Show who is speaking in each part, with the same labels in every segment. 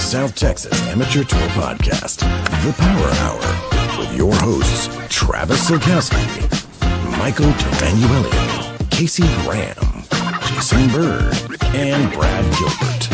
Speaker 1: South Texas Amateur Tour Podcast, The Power Hour, with your hosts, Travis Sokowski, Michael Emanuelian, Casey Graham, Jason Bird, and Brad Gilbert.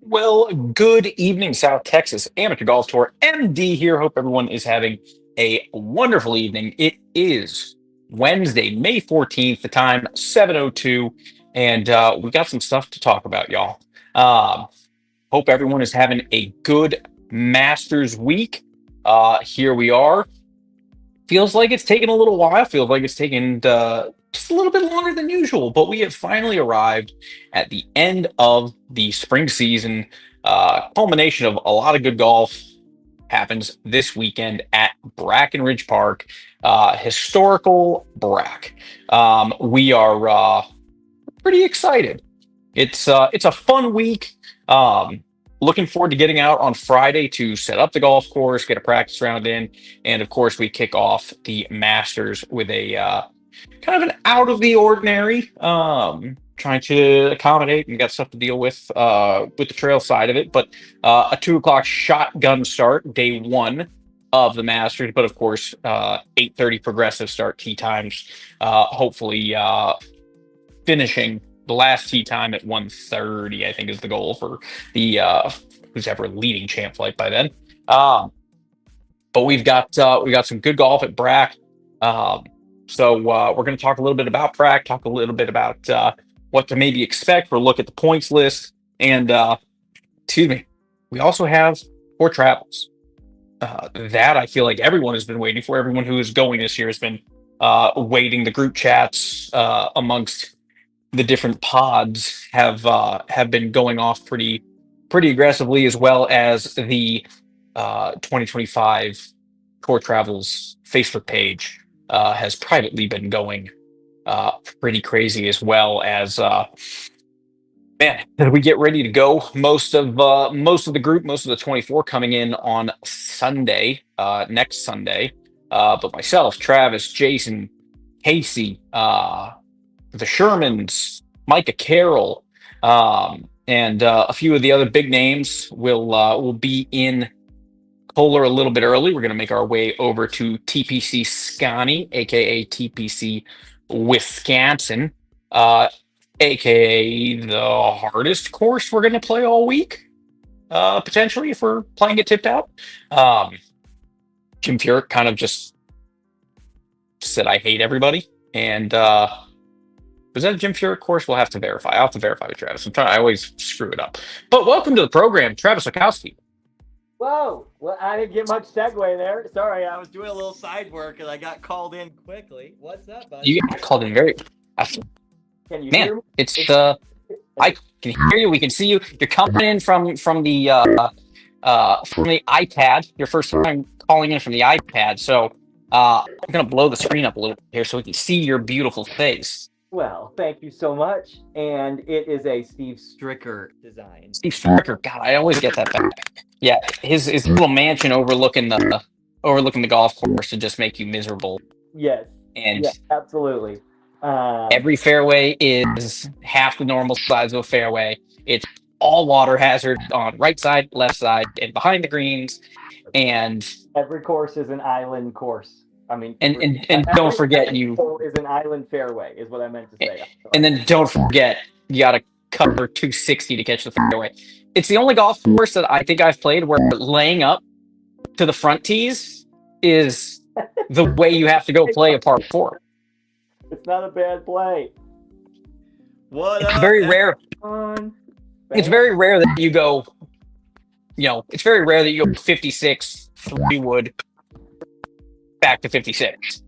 Speaker 2: Well, good evening, South Texas Amateur Golf Tour. MD here. Hope everyone is having a wonderful evening. It is Wednesday, May 14th, the time 7:02, and we got some stuff to talk about, y'all. Hope everyone is having a good Masters week. Here we are. Feels like it's taken a little while. Feels like it's taken just a little bit longer than usual, but we have finally arrived at the end of the spring season. Culmination of a lot of good golf happens this weekend at Breckenridge Park, historical Brack. We are pretty excited. It's a fun week. Looking forward to getting out on Friday to set up the golf course, get a practice round in, and of course we kick off the Masters with a kind of an out of the ordinary, trying to accommodate and got stuff to deal with the trail side of it, but a 2 o'clock shotgun start, day one of the Masters, but of course 8:30 progressive start tee times, hopefully finishing the last tee time at 1:30, I think is the goal for the who's ever leading champ flight by then. But we got some good golf at Brack. So we're going to talk a little bit about Brack, talk a little bit about what to maybe expect. We'll look at the points list, and we also have Tour Travels. That I feel like everyone has been waiting for. Everyone who is going this year has been waiting. The group chats amongst the different pods have been going off pretty aggressively, as well as the 2025 Tour Travels Facebook page has privately been going pretty crazy, as well as man, as we get ready to go. Most of the group, most of the 24 coming in on Sunday, next Sunday. But myself, Travis, Jason, Casey, the Shermans, Micah Carroll, and a few of the other big names will be in Kohler a little bit early. We're going to make our way over to TPC Scotty, aka TPC Wisconsin, aka the hardest course we're going to play all week, potentially, if we're playing it tipped out. Jim Furyk kind of just said, "I hate everybody," and was that a Jim Furyk course? We'll have to verify. I'll have to verify with Travis. I always screw it up. But welcome to the program, Travis Sokowski.
Speaker 3: Whoa! Well, I didn't get much segue there. Sorry, I was doing a little side work and I got called in quickly. What's up, buddy?
Speaker 2: You got called in very.
Speaker 3: Can you
Speaker 2: Man,
Speaker 3: hear me?
Speaker 2: it's the. I can hear you. We can see you. You're coming in from the iPad. Your first time calling in from the iPad. So I'm gonna blow the screen up a little bit here so we can see your beautiful face.
Speaker 3: Well, thank you so much. And it is a Steve Stricker design.
Speaker 2: Steve Stricker. God, I always get that back. Yeah, his little mansion overlooking the golf course to just make you miserable.
Speaker 3: Yes.
Speaker 2: And
Speaker 3: yeah, absolutely.
Speaker 2: Every fairway is half the normal size of a fairway. It's all water hazard on right side, left side, and behind the greens. And
Speaker 3: every course is an island course. I mean,
Speaker 2: and don't forget you
Speaker 3: is an island fairway is what I meant to say.
Speaker 2: And then don't forget you got to cover 260 to catch the fairway. It's the only golf course that I think I've played where laying up to the front tees is the way you have to go play a par 4.
Speaker 3: It's not a bad play.
Speaker 2: It's very rare. It's very rare that you go. It's very rare that you go 56 3-wood back to 56.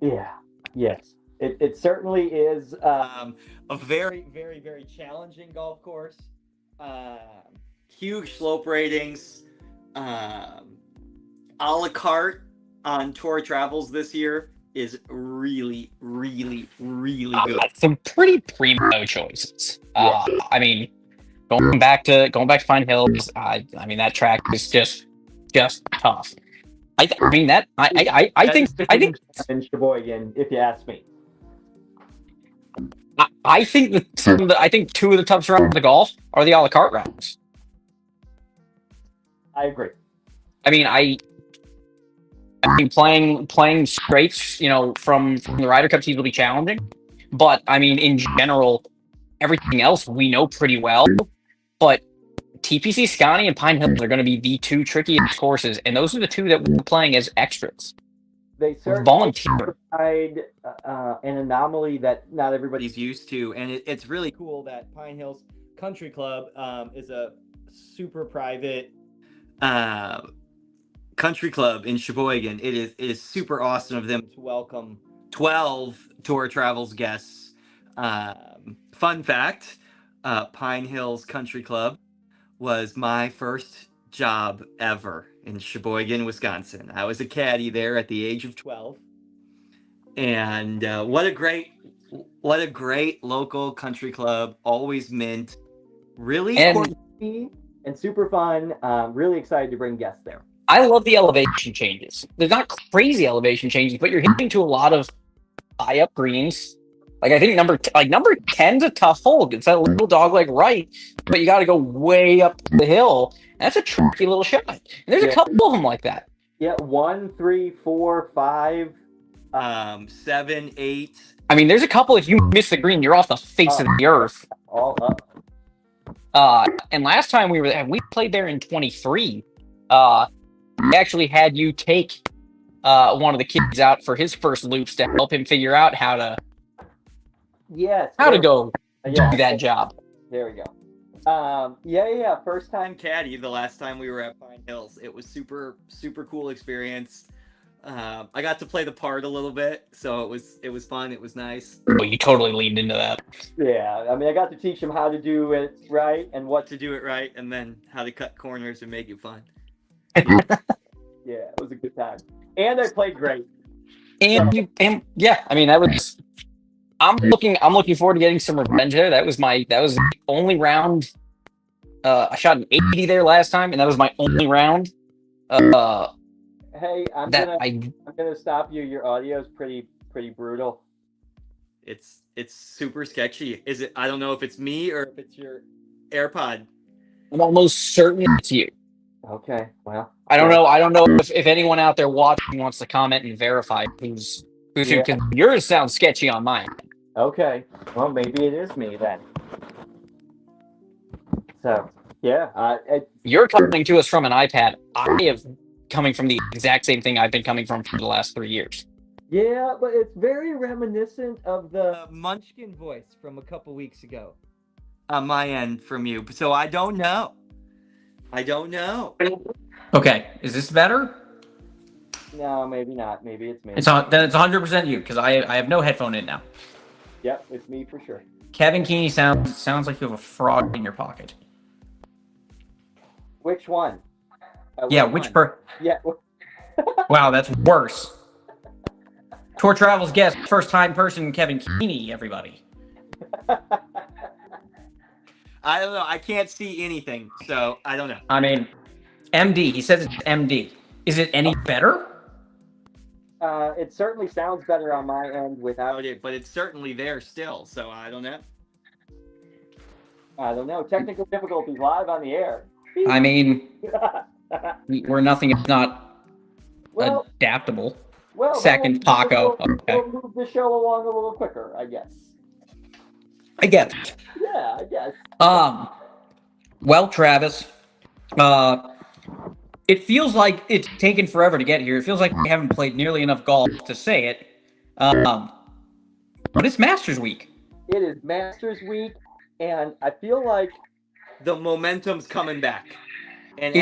Speaker 3: Yeah. Yes. It certainly is a very, very, very challenging golf course. Huge slope ratings. A la carte on Tour Travels this year is really, really, really good.
Speaker 2: Some pretty primo choices.
Speaker 3: Yeah.
Speaker 2: I mean, going back to Pine Hills. I mean that track is just tough. I mean that I
Speaker 3: That is
Speaker 2: think
Speaker 3: the
Speaker 2: I
Speaker 3: hidden
Speaker 2: think
Speaker 3: gem in Sheboygan, if you ask me.
Speaker 2: I think that I think two of the toughest rounds of the golf are the a la carte rounds.
Speaker 3: I agree.
Speaker 2: I mean I mean playing straights, from the Ryder Cup teams will be challenging, but I mean in general, everything else we know pretty well. But TPC Scotty and Pine Hills are going to be the two trickiest courses, and those are the two that we're playing as extras.
Speaker 3: They certainly
Speaker 2: Volunteer.
Speaker 3: provide an anomaly that not everybody's used to, and it's really cool that Pine Hills Country Club is a super private country club in Sheboygan. It is super awesome of them to welcome 12 Tour Travels guests. Fun fact: Pine Hills Country Club was my first job ever in Sheboygan, Wisconsin. I was a caddy there at the age of 12. And what a great local country club. Always mint, really quirky and super fun. Really excited to bring guests there.
Speaker 2: I love the elevation changes. They're not crazy elevation changes, but you're hitting to a lot of high up greens. Like I think number 10's a tough hole. It's that little dogleg right, but you got to go way up the hill. That's a tricky little shot. And there's a couple of them like that.
Speaker 3: Yeah, 1, 3, 4, 5, 7, 8.
Speaker 2: I mean, there's a couple. If you miss the green, you're off the face of the earth.
Speaker 3: All up.
Speaker 2: And last time we played there in 23. We actually had you take one of the kids out for his first loops to help him figure out how to go do that job.
Speaker 3: There we go. Yeah. First time caddy the last time we were at Pine Hills. It was super cool experience. I got to play the part a little bit, so it was fun. It was nice.
Speaker 2: Oh, you totally leaned into that.
Speaker 3: Yeah, I mean, I got to teach him how to do it right and what to do it right, and then how to cut corners and make it fun. Yeah, it was a good time, and I played great.
Speaker 2: And yeah, I mean that was. I'm looking forward to getting some revenge there. That was the only round. I shot an 80 there last time, and that was my only round.
Speaker 3: Hey, I'm gonna stop you. Your audio is pretty brutal. It's super sketchy. Is it? I don't know if it's me or if it's your AirPod.
Speaker 2: I'm almost certain it's you.
Speaker 3: Okay, well.
Speaker 2: I don't know if anyone out there watching wants to comment and verify who's who. Because yours sounds sketchy on mine.
Speaker 3: Okay, well maybe it is me then. So yeah,
Speaker 2: you're coming to us from an iPad. I have coming from the exact same thing I've been coming from for the last 3 years.
Speaker 3: Yeah, but it's very reminiscent of the Munchkin voice from a couple weeks ago. On my end from you. So I don't know.
Speaker 4: Okay, is this better?
Speaker 3: No, maybe not. Maybe it's me.
Speaker 4: Then it's 100% you, because I have no headphone in now.
Speaker 3: Yep, it's me for sure.
Speaker 4: Kevin Keeney sounds like you have a frog in your pocket.
Speaker 3: Which one?
Speaker 4: Yeah, which per?
Speaker 3: Yeah.
Speaker 4: Wow, that's worse. Tour Travels guest, first time person, Kevin Keeney, everybody.
Speaker 3: I don't know. I can't see anything, so I don't know.
Speaker 4: I mean, MD. He says it's MD. Is it any better?
Speaker 3: It certainly sounds better on my end without it, but it's certainly there still, so I don't know. Technical difficulties live on the air.
Speaker 4: I mean, we're nothing if not adaptable.
Speaker 3: Well,
Speaker 4: Second Paco. Okay.
Speaker 3: We'll move the show along a little quicker, I guess.
Speaker 4: I get it.
Speaker 3: Yeah, I guess.
Speaker 4: Well, Travis, it feels like it's taken forever to get here. It feels like we haven't played nearly enough golf to say it. But it's Masters Week.
Speaker 3: It is Masters Week, and I feel like the momentum's coming back. And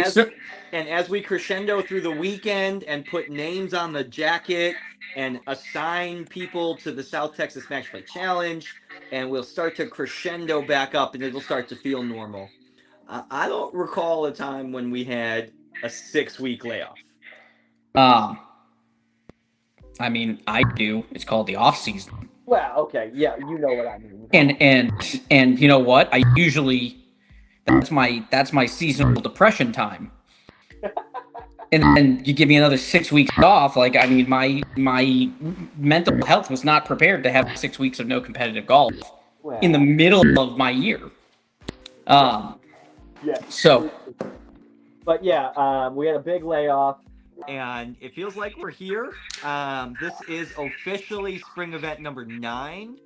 Speaker 3: as we crescendo through the weekend and put names on the jacket and assign people to the South Texas Match Play Challenge, and we'll start to crescendo back up, and it'll start to feel normal. I don't recall a time when we had a 6-week layoff.
Speaker 4: I mean, I do. It's called the off season.
Speaker 5: Well, okay, yeah, you know what I mean.
Speaker 4: And you know what? I usually that's my seasonal depression time. And then you give me another 6 weeks off. Like, I mean, my mental health was not prepared to have 6 weeks of no competitive golf in the
Speaker 5: Well,
Speaker 4: middle of my year.
Speaker 5: yeah.
Speaker 4: So
Speaker 5: But yeah, we had a big layoff.
Speaker 3: And it feels like we're here. This is officially spring event number 9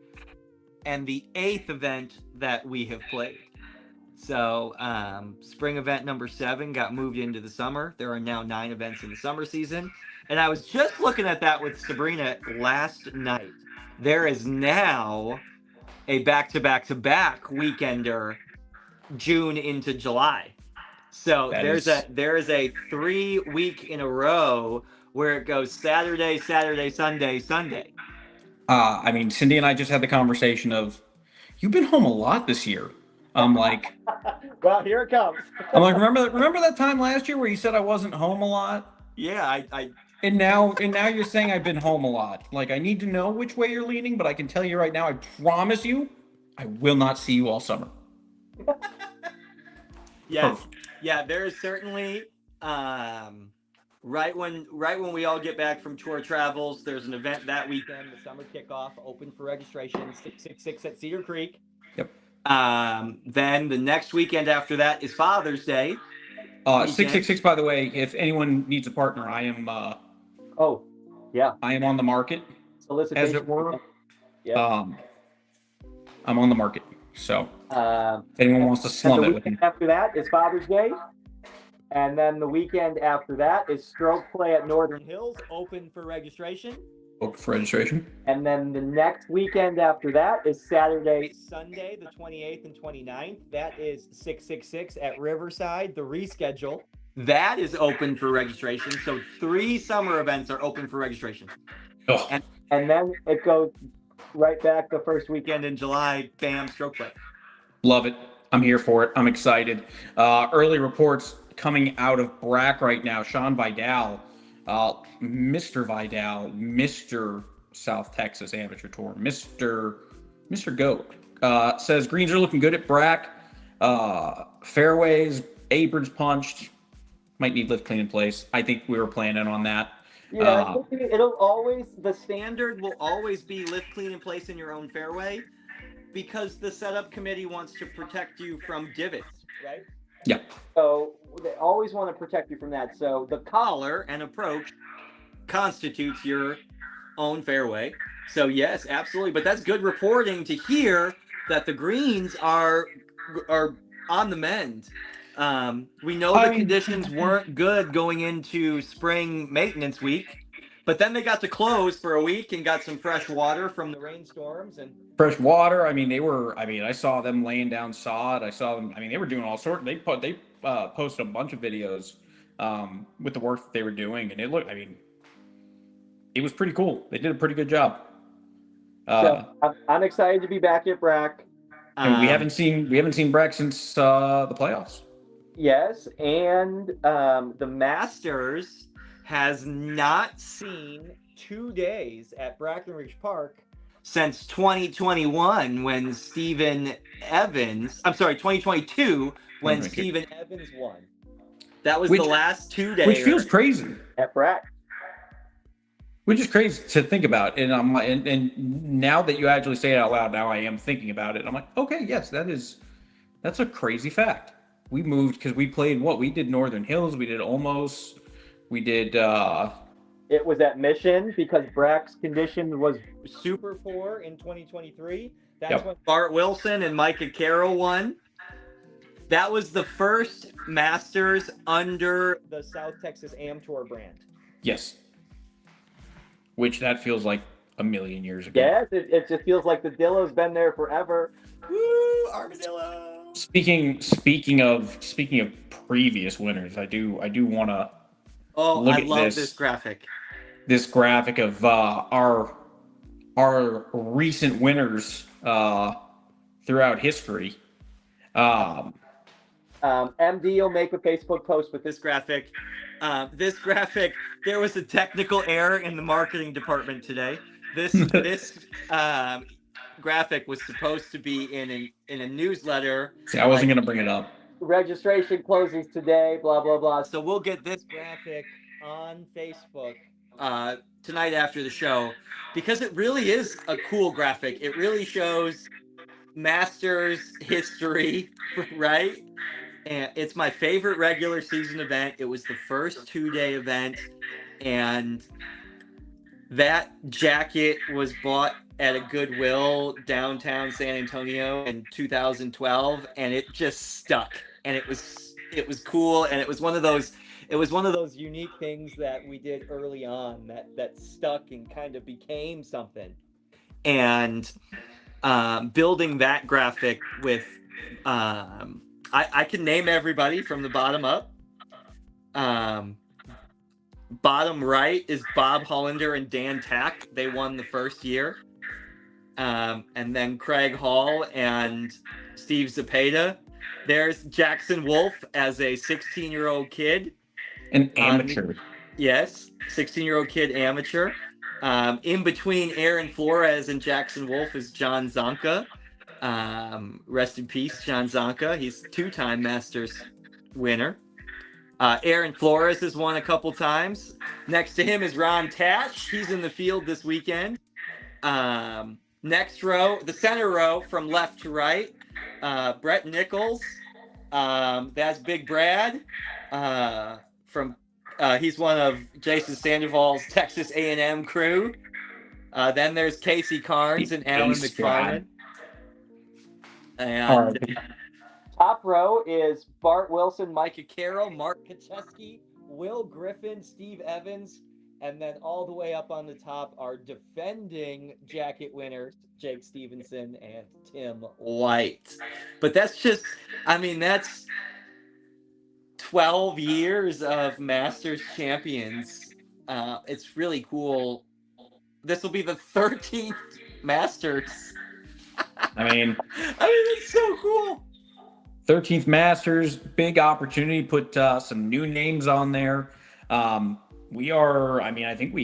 Speaker 3: and the 8th event that we have played. So spring event number 7 got moved into the summer. There are now 9 events in the summer season. And I was just looking at that with Sabrina last night. There is now a back-to-back-to-back weekender June into July. So there is a 3 week in a row where it goes Saturday, Saturday, Sunday, Sunday.
Speaker 4: I mean, Cindy and I just had the conversation of, you've been home a lot this year. I'm like,
Speaker 5: Well, here it comes.
Speaker 4: remember that time last year where you said I wasn't home a lot?
Speaker 3: Yeah, I
Speaker 4: And now you're saying I've been home a lot. Like, I need to know which way you're leaning, but I can tell you right now, I promise you, I will not see you all summer.
Speaker 3: yes. Yeah, there is certainly right when we all get back from tour travels, there's an event that weekend, the summer kickoff, open for registration, 666 at Cedar Creek.
Speaker 4: Yep.
Speaker 3: Then the next weekend after that is Father's Day.
Speaker 4: 666, by the way, if anyone needs a partner, I am
Speaker 5: Oh, yeah.
Speaker 4: I am on the market,
Speaker 5: Solicitation.
Speaker 4: as it were.
Speaker 5: Yeah.
Speaker 4: I'm on the market. So
Speaker 5: If
Speaker 4: if anyone wants to slum
Speaker 5: the
Speaker 4: it with me.
Speaker 5: weekend after that is Father's Day. And then the weekend after that is stroke play at Northern Hills, open for registration.
Speaker 4: Book for registration.
Speaker 5: And then the next weekend after that is Saturday, Sunday, the 28th and 29th. That is 666 at Riverside, the reschedule.
Speaker 3: That is open for registration. So 3 summer events are open for registration.
Speaker 4: Oh,
Speaker 5: And then it goes right back the first weekend.
Speaker 3: Weekend in July, bam, stroke play.
Speaker 4: love it. I'm here for it. I'm excited. Early reports coming out of BRAC right now. Sean Vidal, Mr. Vidal, Mr. South Texas Amateur Tour, Mr. Goat, says greens are looking good at BRAC. Fairways, aprons punched. Might need lift clean in place. I think we were planning on that.
Speaker 5: Yeah, it'll always,
Speaker 3: The standard will always be lift clean in place in your own fairway because the setup committee wants to protect you from divots.
Speaker 5: right?
Speaker 4: Yeah.
Speaker 5: So they always want to protect you from that. So the
Speaker 3: Collar and approach constitutes your own fairway. So yes, absolutely. But that's good reporting to hear that the greens are on the mend. We know the conditions weren't good going into spring maintenance week, but then they got to close for a week and got some fresh water from the rainstorms and
Speaker 4: Fresh water. I mean, I saw them laying down sod. I saw them. I mean, they were doing all sorts. They posted a bunch of videos with the work that they were doing, and it was pretty cool. They did a pretty good job.
Speaker 5: so I'm excited to be back at BRAC.
Speaker 4: And we haven't seen Breck since the playoffs.
Speaker 5: Yes, and the
Speaker 3: Masters has not seen 2 days at Breckenridge Park since 2021 when Stephen Evans, I'm sorry, 2022 when Stephen Evans won. That was the last 2 days.
Speaker 4: Which feels crazy.
Speaker 5: at BRAC.
Speaker 4: Which is crazy to think about. And and now that you actually say it out loud, now I am thinking about it. I'm like, okay, yes, that's a crazy fact. We moved because we played we did Northern Hills, we did Olmos, we did
Speaker 5: It was at Mission because BRAC's condition was super poor in 2023. That's when
Speaker 3: Bart Wilson and Micah Carroll won. That was the first Masters under
Speaker 5: the South Texas Am Tour brand.
Speaker 4: yes. Which that feels like a million years ago.
Speaker 5: Yes, it just feels like the Dillo's been there forever.
Speaker 3: Woo, Armadillo.
Speaker 4: Speaking of previous winners, I do want to look
Speaker 3: I
Speaker 4: at
Speaker 3: love this graphic.
Speaker 4: This graphic of our recent winners throughout history.
Speaker 5: MD will make a Facebook post with
Speaker 3: This graphic, there was a technical error in the marketing department today. This graphic was supposed to be in a newsletter.
Speaker 4: See, I wasn't going to bring it up.
Speaker 5: Registration closes today, blah, blah, blah. So we'll get this graphic on Facebook tonight after the show, because it really is a cool graphic. It really shows Masters history, right? And it's my favorite regular season event. It was the first 2-day event, and that jacket was bought at a Goodwill downtown San Antonio in 2012, and it just stuck. And it was cool, and it was one of those unique things that we did early on that stuck and kind of became something. And building that graphic with I can name everybody from the bottom up. Bottom right is Bob Hollander and Dan Tack. They won the first year. And then Craig Hall and Steve Zapata. There's Jackson Wolf as a 16-year-old kid.
Speaker 4: An amateur.
Speaker 3: Yes, 16-year-old kid amateur. In between Aaron Flores and Jackson Wolf is John Zonka. Rest in peace, John Zonka. He's a 2-time Masters winner. Aaron Flores has won a couple times. Next to him is Ron Tash. He's in the field this weekend. Next row, the center row from left to right, Brett Nichols. That's Big Brad. He's one of Jason Sandoval's Texas A&M crew. Then there's Casey Carnes and Alan McFarland. And top row is Bart Wilson, Micah Carroll, Mark Kacheski, Will Griffin, Steve Evans, and then all the way up on the top are defending jacket winners, Jake Stevenson and Tim White. But that's 12 years of Masters champions. It's really cool. This will be the 13th Masters.
Speaker 4: I mean,
Speaker 3: it's so cool.
Speaker 4: 13th Masters, big opportunity. Put some new names on there. I think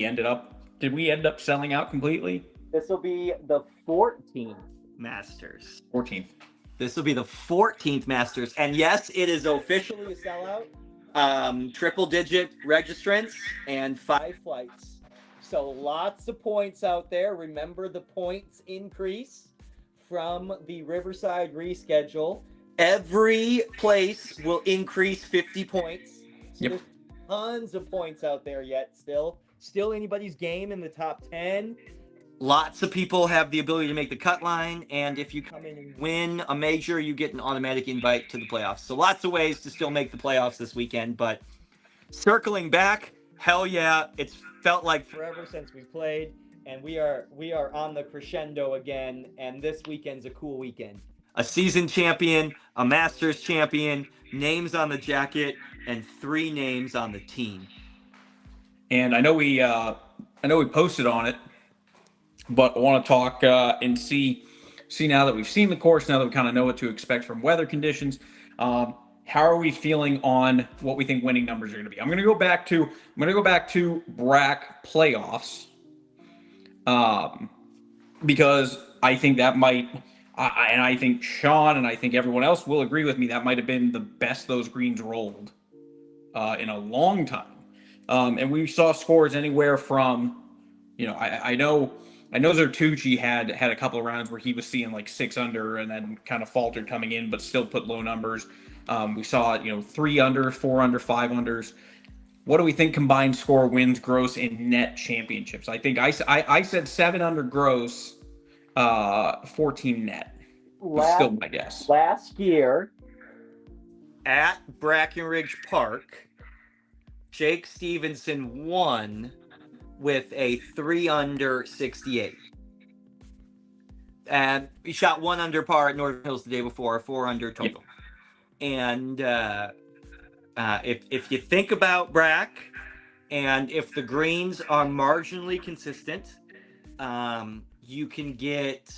Speaker 4: did we end up selling out completely?
Speaker 5: This will be the 14th
Speaker 3: Masters.
Speaker 4: 14th.
Speaker 3: This will be the 14th Masters. And yes, it is officially a sellout. Triple-digit registrants and 5 flights. So lots of points out there. Remember, the points increase from the Riverside reschedule. Every place will increase 50 points. So there's tons of points out there yet still. Still anybody's game in the top 10. Lots of people have the ability to make the cut line, and if you come in and win a major, you get an automatic invite to the playoffs. So lots of ways to still make the playoffs this weekend, but circling back, hell yeah, it's felt like forever since we played, and we are on the crescendo again, and this weekend's a cool weekend. A season champion, a Masters champion, names on the jacket, and 3 names on the team.
Speaker 4: And I know we posted on it, but I want to talk and see now that we've seen the course, now that we kind of know what to expect from weather conditions. How are we feeling on what we think winning numbers are going to be? I'm going to go back to BRAC playoffs, because I think that might, and I think Sean and I think everyone else will agree with me, that might have been the best those greens rolled in a long time. And we saw scores anywhere from, I know Zertucci had a couple of rounds where he was seeing like 6 under and then kind of faltered coming in, but still put low numbers. We saw, 3 under, 4 under, 5 unders. What do we think combined score wins gross in net championships? I think I said 7 under gross, 14 net. Still my guess.
Speaker 5: Last year at Breckenridge Park, Jake Stevenson won with a 3 under 68. And he shot 1 under par at Northern Hills the day before, 4 under total. And if you think about Brack, and if the greens are marginally consistent, you can get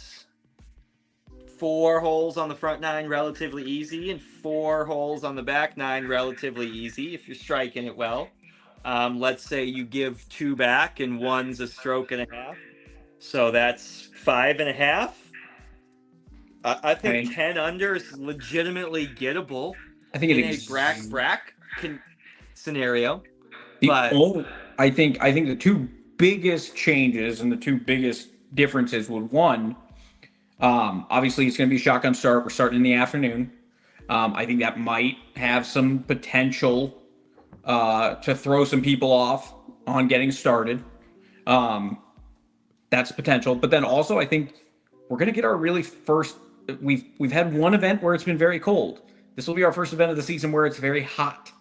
Speaker 5: 4 holes on the front 9 relatively easy, and 4 holes on the back 9 relatively easy if you're striking it well. Let's say you give 2 back and 1's a stroke and a half, so that's 5.5. I think 10 under is legitimately gettable.
Speaker 4: I think
Speaker 5: in a brack scenario.
Speaker 4: I think the two biggest changes and the two biggest differences would, one, obviously it's going to be a shotgun start. We're starting in the afternoon. I think that might have some potential to throw some people off on getting started. That's potential. But then also, I think we're going to get our really first. We've had one event where it's been very cold. This will be our first event of the season where it's very hot.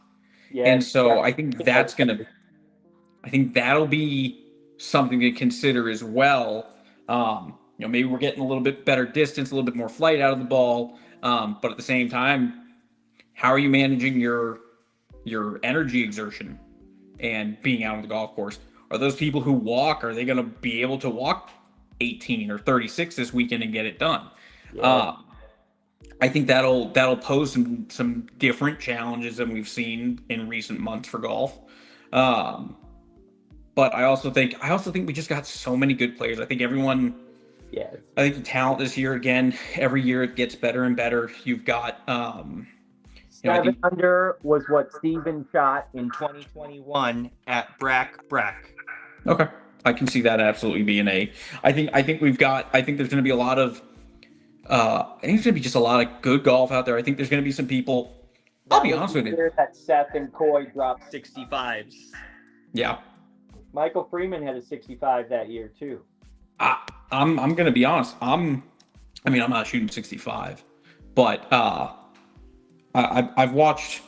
Speaker 4: Yeah, and so I think that'll be something to consider as well. Maybe we're getting a little bit better distance, a little bit more flight out of the ball. But at the same time, how are you managing your energy exertion and being out on the golf course? Are those people who walk, are they going to be able to walk 18 or 36 this weekend and get it done? Yeah. I think that'll pose some different challenges than we've seen in recent months for golf. But I also think we just got so many good players. I think everyone. Yeah. I think the talent this year, again, every year it gets better and better. You've got
Speaker 5: 7 under was what Steven shot in 2021 at Brack.
Speaker 4: Okay, I can see that absolutely being a. I think there's going to be a lot of. I think there's going to be just a lot of good golf out there. I think there's going to be some people. I'll be honest with you.
Speaker 5: That Seth and Coy dropped 65s.
Speaker 4: Yeah.
Speaker 5: Michael Freeman had a 65 that year too.
Speaker 4: I'm going to be honest. I'm not shooting 65, but I've watched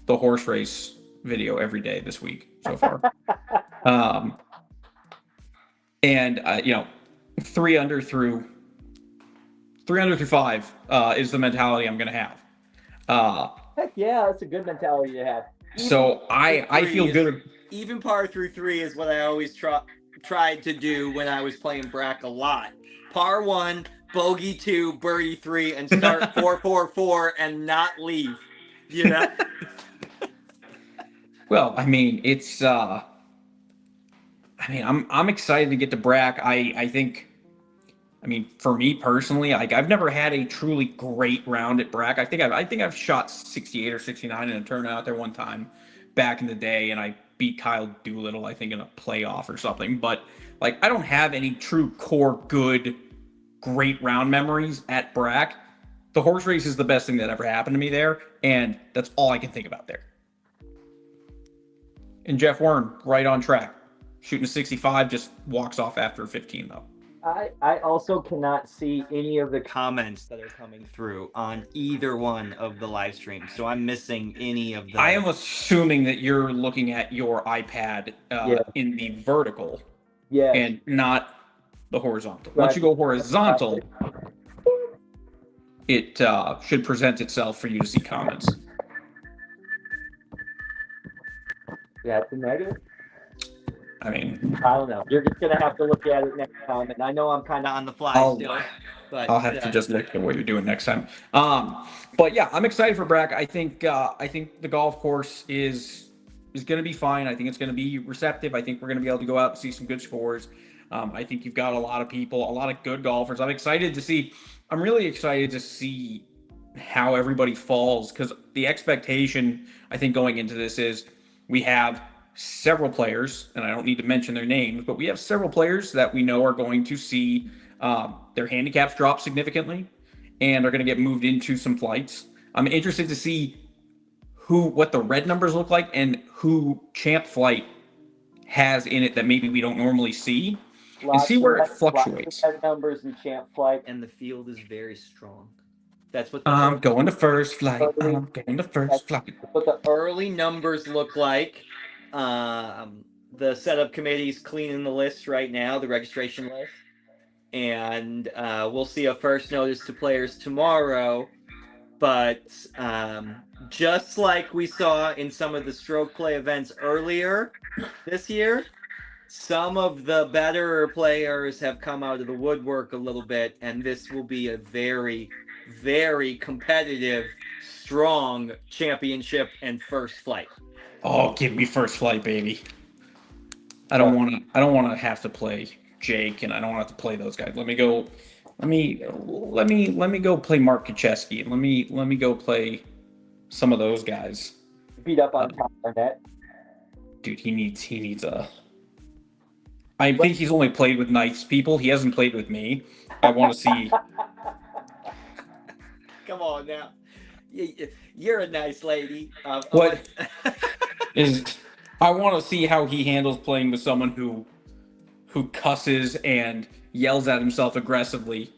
Speaker 4: the horse race video every day this week so far. And 3 under through 5 is the mentality I'm going to have.
Speaker 5: Heck yeah, that's a good mentality to have.
Speaker 4: So I feel good.
Speaker 5: Even par through 3 is what I always tried to do when I was playing Brack a lot. Par 1, bogey 2, birdie 3, and start 4-4-4 and not leave. You know?
Speaker 4: Well, it's. I'm excited to get to Brack. I think. For me personally, I've never had a truly great round at Brack. I think I've shot 68 or 69 in a tournament out there one time back in the day, and I beat Kyle Doolittle, I think, in a playoff or something. But I don't have any true core good, great round memories at Brack. The horse race is the best thing that ever happened to me there, and that's all I can think about there. And Jeff Warren, right on track, shooting a 65, just walks off after 15 though.
Speaker 5: I also cannot see any of the comments that are coming through on either one of the live streams, so I'm missing any of the.
Speaker 4: I am assuming that you're looking at your iPad in the vertical, and not the horizontal. Once you go horizontal, it should present itself for you to see comments.
Speaker 5: That's a negative.
Speaker 4: I
Speaker 5: don't know. You're just gonna have to look at it next time, and I know I'm kind of on the fly still. But
Speaker 4: I'll have to just look at what you're doing next time. But yeah, I'm excited for Brack. I think the golf course is going to be fine. I think it's going to be receptive. I think we're going to be able to go out and see some good scores. I think you've got a lot of people, a lot of good golfers. I'm really excited to see how everybody falls, because the expectation, I think, going into this is we have several players, and I don't need to mention their names, but we have several players that we know are going to see their handicaps drop significantly and are going to get moved into some flights. I'm interested to see what the red numbers look like and who Champ Flight has in it that maybe we don't normally see, and see where it fluctuates.
Speaker 5: Red numbers in Champ Flight, and the field is very strong. That's what
Speaker 4: I'm going to first flight. I'm going to first flight.
Speaker 5: What the early numbers look like. The setup committee's cleaning the list right now, the registration list, and we'll see a first notice to players tomorrow. But just like we saw in some of the stroke play events earlier this year, some of the better players have come out of the woodwork a little bit, and this will be a very, very competitive, strong championship and first flight.
Speaker 4: Oh, give me first flight, baby. I don't want to have to play Jake, and I don't want to have to play those guys. Let me go play Mark Kacheski. Let me go play some of those guys.
Speaker 5: Beat up on Tom Barnett.
Speaker 4: Dude, he needs a. I think he's only played with nice people. He hasn't played with me. I want to see.
Speaker 5: Come on now, you're a nice lady.
Speaker 4: What is? I want to see how he handles playing with someone who cusses and yells at himself aggressively,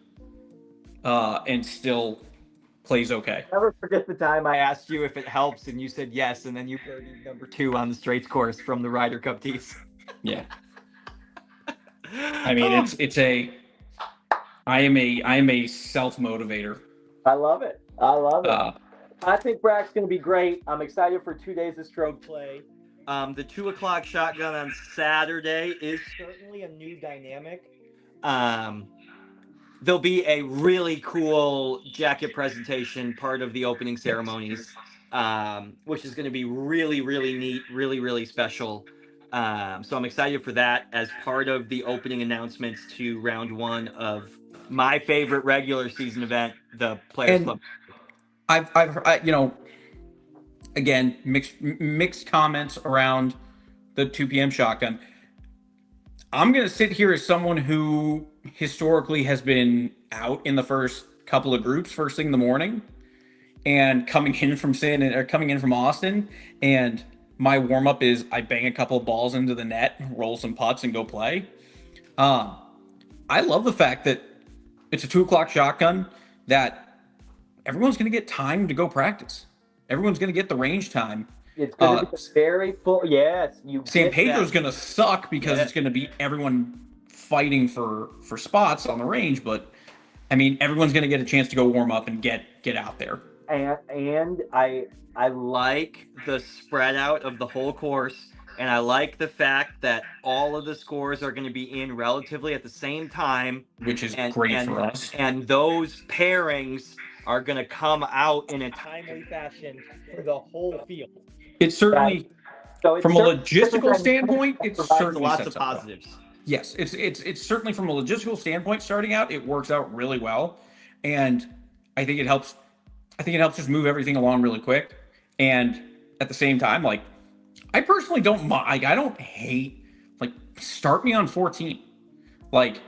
Speaker 4: and still plays okay.
Speaker 5: Never forget the time I asked you if it helps, and you said yes, and then you birdied number 2 on the straights course from the Ryder Cup tees.
Speaker 4: Yeah. I mean, I am a self-motivator.
Speaker 5: I love it. I think Brack's going to be great. I'm excited for 2 days of stroke play. The 2 o'clock shotgun on Saturday is certainly a new dynamic. There'll be a really cool jacket presentation, part of the opening ceremonies, which is going to be really, really neat, really, really special. So I'm excited for that as part of the opening announcements to round 1 of my favorite regular season event, the Players Club.
Speaker 4: I've again, mixed comments around the 2 p.m. shotgun. I'm going to sit here as someone who historically has been out in the first couple of groups first thing in the morning, and coming in from Austin, and my warm up is I bang a couple of balls into the net, roll some putts, and go play. I love the fact that it's a 2 o'clock shotgun, that everyone's going to get time to go practice. Everyone's going to get the range time.
Speaker 5: It's going to be very full. Yes.
Speaker 4: San Pedro's going to suck because it's going to be everyone fighting for spots on the range. But, I mean, everyone's going to get a chance to go warm up and get out there.
Speaker 5: And I like the spread out of the whole course. And I like the fact that all of the scores are going to be in relatively at the same time.
Speaker 4: Which is great for us.
Speaker 5: And those pairings are going to come out in a timely fashion for the whole field.
Speaker 4: It's certainly, from a logistical standpoint, it's certainly
Speaker 5: lots of positives.
Speaker 4: Yes, it's certainly from a logistical standpoint starting out, it works out really well. And I think it helps just move everything along really quick. And at the same time, like, I personally don't mind. I don't hate, like, start me on 14. Like,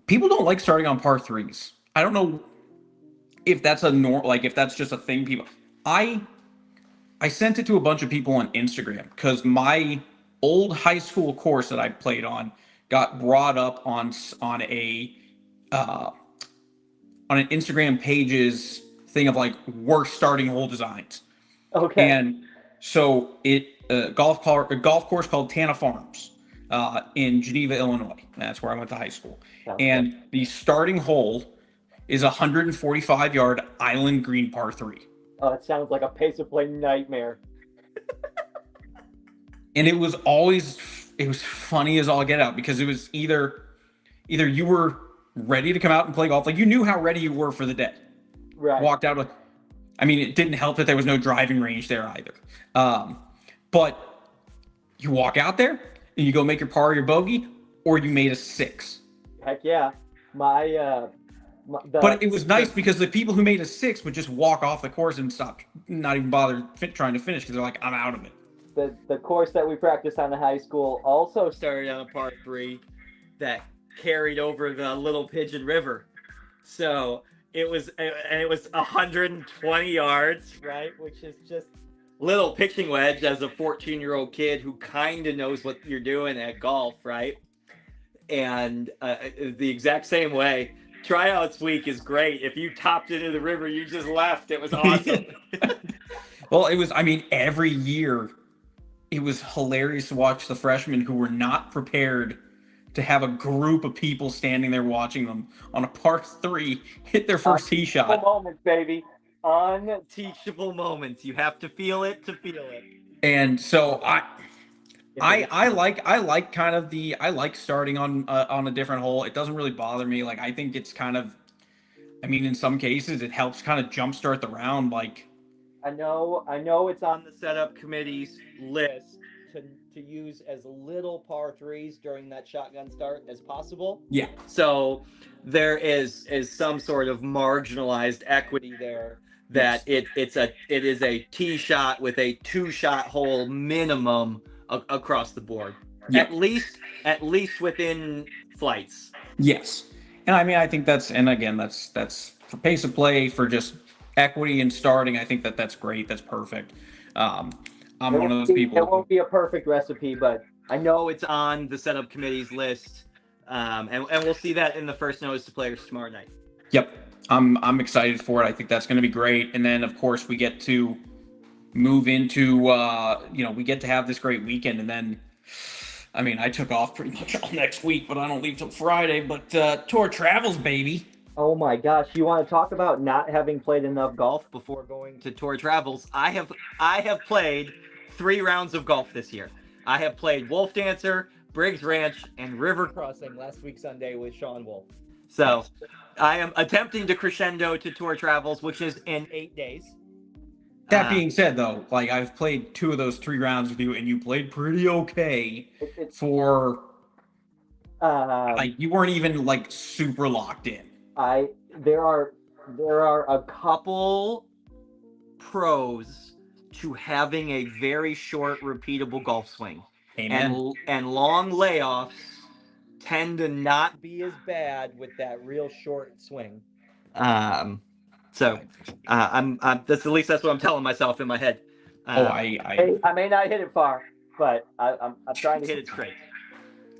Speaker 4: people don't like starting on par 3s. I don't know if that's if that's just a thing people. I sent it to a bunch of people on Instagram because my old high school course that I played on got brought up on an Instagram page's thing of like worst starting hole designs.
Speaker 5: Okay.
Speaker 4: And so a golf course called Tana Farms in Geneva, Illinois. That's where I went to high school. And the starting hole is a 145-yard island green par 3.
Speaker 5: Oh, it sounds like a pace of play nightmare.
Speaker 4: And it was funny as all get out because it was either you were ready to come out and play golf, like you knew how ready you were for the day.
Speaker 5: Right.
Speaker 4: Walked out with, I mean, it didn't help that there was no driving range there either. But you walk out there and you go make your par or your bogey, or you made a 6.
Speaker 5: Heck yeah.
Speaker 4: But it was nice because the people who made a 6 would just walk off the course and stop, not even bother trying to finish because they're like, I'm out of it.
Speaker 5: The course that we practiced on in high school also started on a par 3 that carried over the Little Pigeon River. So it was 120 yards, right? Which is just little pitching wedge as a 14-year-old kid who kind of knows what you're doing at golf, right? And the exact same way. Tryouts week is great. If you topped into the river, you just left. It was awesome.
Speaker 4: Well, every year it was hilarious to watch the freshmen who were not prepared to have a group of people standing there watching them on a par 3 hit their first tee shot.
Speaker 5: Unteachable moments, baby. Unteachable moments. You have to feel it to feel it.
Speaker 4: And so I like kind of I like starting on a different hole. It doesn't really bother me. Like I think it's kind of, I mean, in some cases it helps kind of jumpstart the round. Like
Speaker 5: I know it's on the setup committee's list to use as little par threes during that shotgun start as possible.
Speaker 4: yeah,
Speaker 5: So there is some sort of marginalized equity there that
Speaker 4: yes.
Speaker 5: it is a tee shot with a 2-shot hole minimum across the board.
Speaker 4: Yeah.
Speaker 5: At least within flights.
Speaker 4: Yes, and I mean I think that's for pace of play, for just equity and starting. I think that's great. That's perfect. Um, I'm one of those people.
Speaker 5: It won't be a perfect recipe, but I know it's on the setup committee's list, and we'll see that in the first notice to players tomorrow night.
Speaker 4: Yep, I'm excited for it. I think that's going to be great. And then of course we get to move into we get to have this great weekend, and then. I mean, I took off pretty much all next week, but I don't leave till Friday. But tour travels, baby.
Speaker 5: Oh my gosh, you want to talk about not having played enough golf before going to tour travels? I have played 3 rounds of golf this year. I have played Wolf Dancer, Briggs Ranch, and River Crossing last week Sunday with Sean Wolf. So I am attempting to crescendo to tour travels, which is in 8 days.
Speaker 4: That being said, though, like I've played 2 of those 3 rounds with you, and you played pretty okay for like you weren't even like super locked in.
Speaker 5: There are a couple pros to having a very short, repeatable golf swing.
Speaker 4: Amen.
Speaker 5: And long layoffs tend to not be as bad with that real short swing. So I'm that's at least that's what I'm telling myself in my head. I may not hit it far, but I'm trying to hit it straight.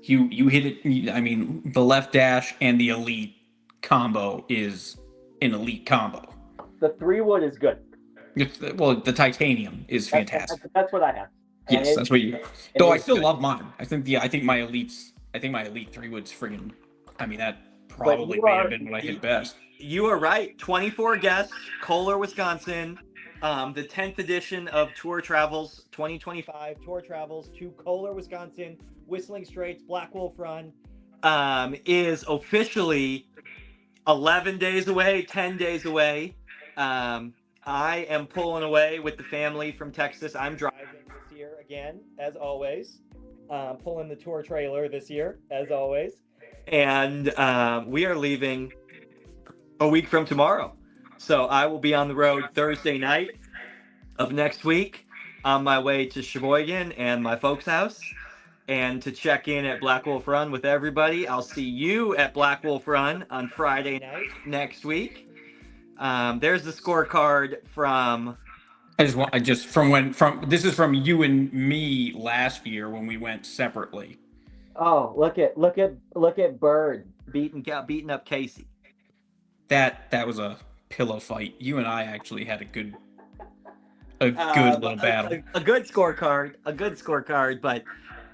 Speaker 4: You hit it. I mean, the left dash and the elite combo is an elite combo.
Speaker 5: The 3-wood is good.
Speaker 4: Well, the titanium is fantastic.
Speaker 5: That's what I have.
Speaker 4: Yes, that's what you have. Though I still love mine. I think my elite 3-wood's friggin'. I mean, that probably may have been what I hit best.
Speaker 5: You are right. 24 guests, Kohler, Wisconsin. The 10th edition of Tour Travels 2025 Tour Travels to Kohler, Wisconsin, Whistling Straits, Black Wolf Run, is officially 11 days away, 10 days away. I am pulling away with the family from Texas. I'm driving this year again, as always. Pulling the tour trailer this year, as always. And we are leaving a week from tomorrow. So I will be on the road Thursday night of next week on my way to Sheboygan and my folks' house, and to check in at Black Wolf Run with everybody. I'll see you at Black Wolf Run on Friday night next week. There's the scorecard from.
Speaker 4: This is from you and me last year when we went separately.
Speaker 5: Oh, look at Bird beating up Casey.
Speaker 4: That was a pillow fight. You and I actually had a good little battle.
Speaker 5: A good scorecard, but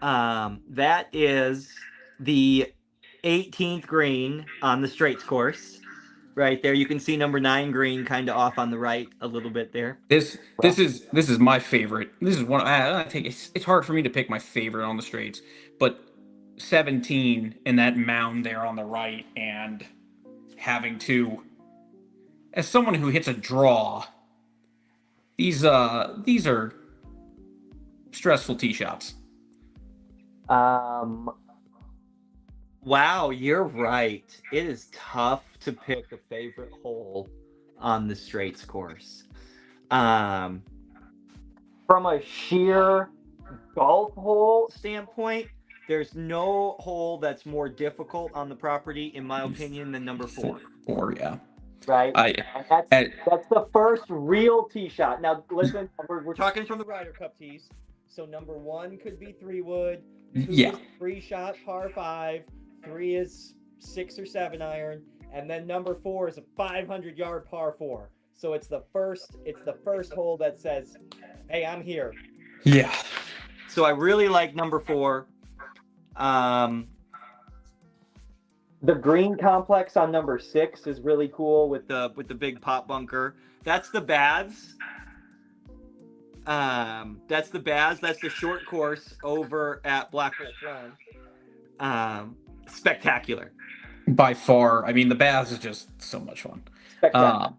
Speaker 5: that is the 18th green on the straights course. Right there, you can see number 9 green kind of off on the right a little bit there.
Speaker 4: This is my favorite. This is one I think it's hard for me to pick my favorite on the straights, but 17 and that mound there on the right, and having to, as someone who hits a draw, these are stressful tee shots.
Speaker 5: Wow, you're right. It is tough to pick a favorite hole on the straights course. From a sheer golf hole standpoint, there's no hole that's more difficult on the property, in my opinion, than number 4.
Speaker 4: 4, yeah.
Speaker 5: Right? That's the first real tee shot. Now, listen, we're talking from the Ryder Cup tees. So number 1 could be 3-wood. 2
Speaker 4: Yeah.
Speaker 5: is 3-shot par 5. 3 is 6 or 7 iron, and then number 4 is a 500-yard par 4. So it's the first hole that says, "Hey, I'm here."
Speaker 4: Yeah.
Speaker 5: So I really like number 4. The green complex on number 6 is really cool with the big pop bunker. That's the Baths. That's the Baz. That's the short course over at Blackwell Run. Spectacular.
Speaker 4: By far. I mean, the Baths is just so much fun.
Speaker 5: Spectacular.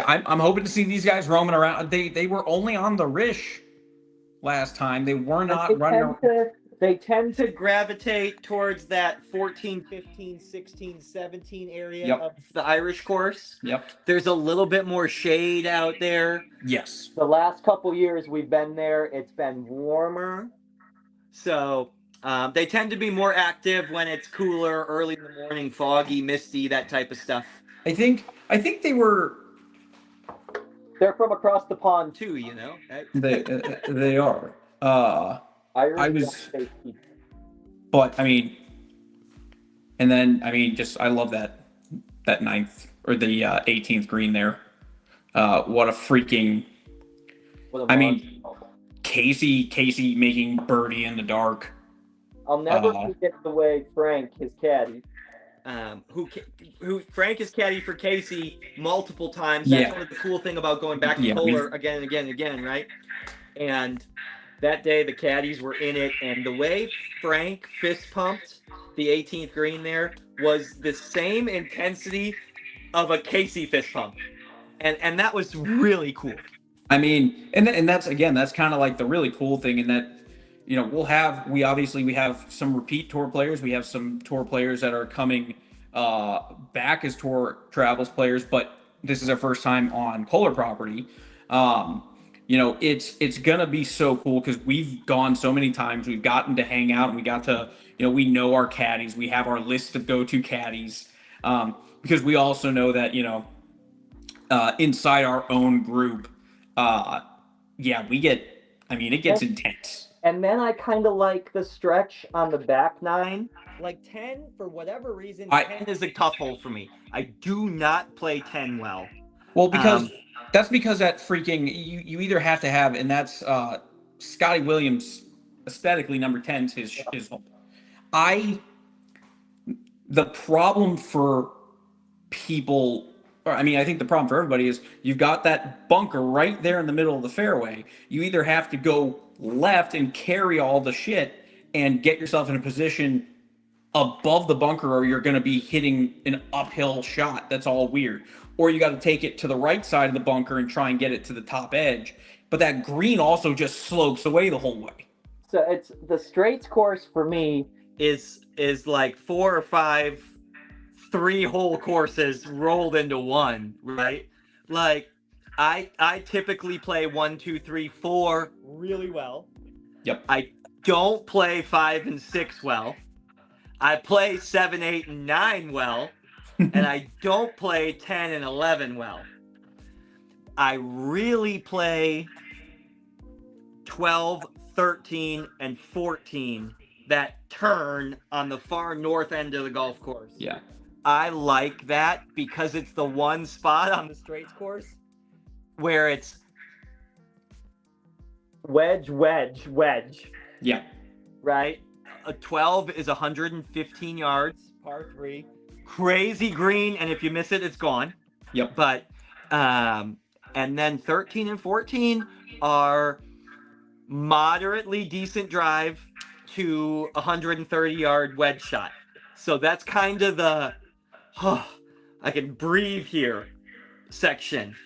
Speaker 4: I'm hoping to see these guys roaming around. They were only on the Rish last time. They were not running around.
Speaker 5: They tend to gravitate towards that 14, 15, 16, 17 area of the Irish course.
Speaker 4: Yep.
Speaker 5: There's a little bit more shade out there.
Speaker 4: Yes.
Speaker 5: The last couple years we've been there, it's been warmer. So they tend to be more active when it's cooler, early in the morning, foggy, misty, that type of stuff.
Speaker 4: I think they were.
Speaker 5: They're from across the pond too, you know.
Speaker 4: They are. I was, but I mean, and then I mean, just I love that ninth or the 18th green there. What a freaking! I mean, Casey making birdie in the dark.
Speaker 5: I'll never forget the way Frank, his caddy, who Frank is caddy for Casey multiple times. That's one of the cool thing about going back to Kohler again and again and again, right? And that day the caddies were in it, and the way Frank fist pumped the 18th green there was the same intensity of a Casey fist pump, and that was really cool.
Speaker 4: I mean, and that's kind of like the really cool thing in that, you know, we have some repeat tour players. We have some tour players that are coming back as tour travels players, but this is our first time on Kohler property. You know, it's gonna be so cool because we've gone so many times. We've gotten to hang out and we got to, you know, we know our caddies. We have our list of go-to caddies because we also know that, you know, inside our own group, it gets intense.
Speaker 5: And then I kind of like the stretch on the back nine. Like 10, for whatever reason, 10 is a tough hole for me. I do not play 10 well.
Speaker 4: Well, because that's because that freaking you either have to have, and that's Scotty Williams aesthetically number 10's his hole. The problem for people, or I mean, I think the problem for everybody is you've got that bunker right there in the middle of the fairway. You either have to go left and carry all the shit and get yourself in a position above the bunker, or you're going to be hitting an uphill shot that's all weird, or you got to take it to the right side of the bunker and try and get it to the top edge. But that green also just slopes away the whole way.
Speaker 5: So it's the straights course for me is like 4 or 5 3-hole courses rolled into one, right? Like I typically play 1, 2, 3, 4 really well.
Speaker 4: Yep.
Speaker 5: I don't play 5 and 6 well. I play 7, 8, and 9 well, and I don't play 10 and 11 well. I really play 12, 13, and 14 that turn on the far north end of the golf course.
Speaker 4: Yeah.
Speaker 5: I like that because it's the one spot on the straights course where it's wedge.
Speaker 4: Yeah.
Speaker 5: Right? A 12 is 115 yards, par 3. Crazy green, and if you miss it, it's gone.
Speaker 4: Yep.
Speaker 5: But, and then 13 and 14 are moderately decent drive to 130-yard wedge shot. So that's kind of the, I can breathe here section.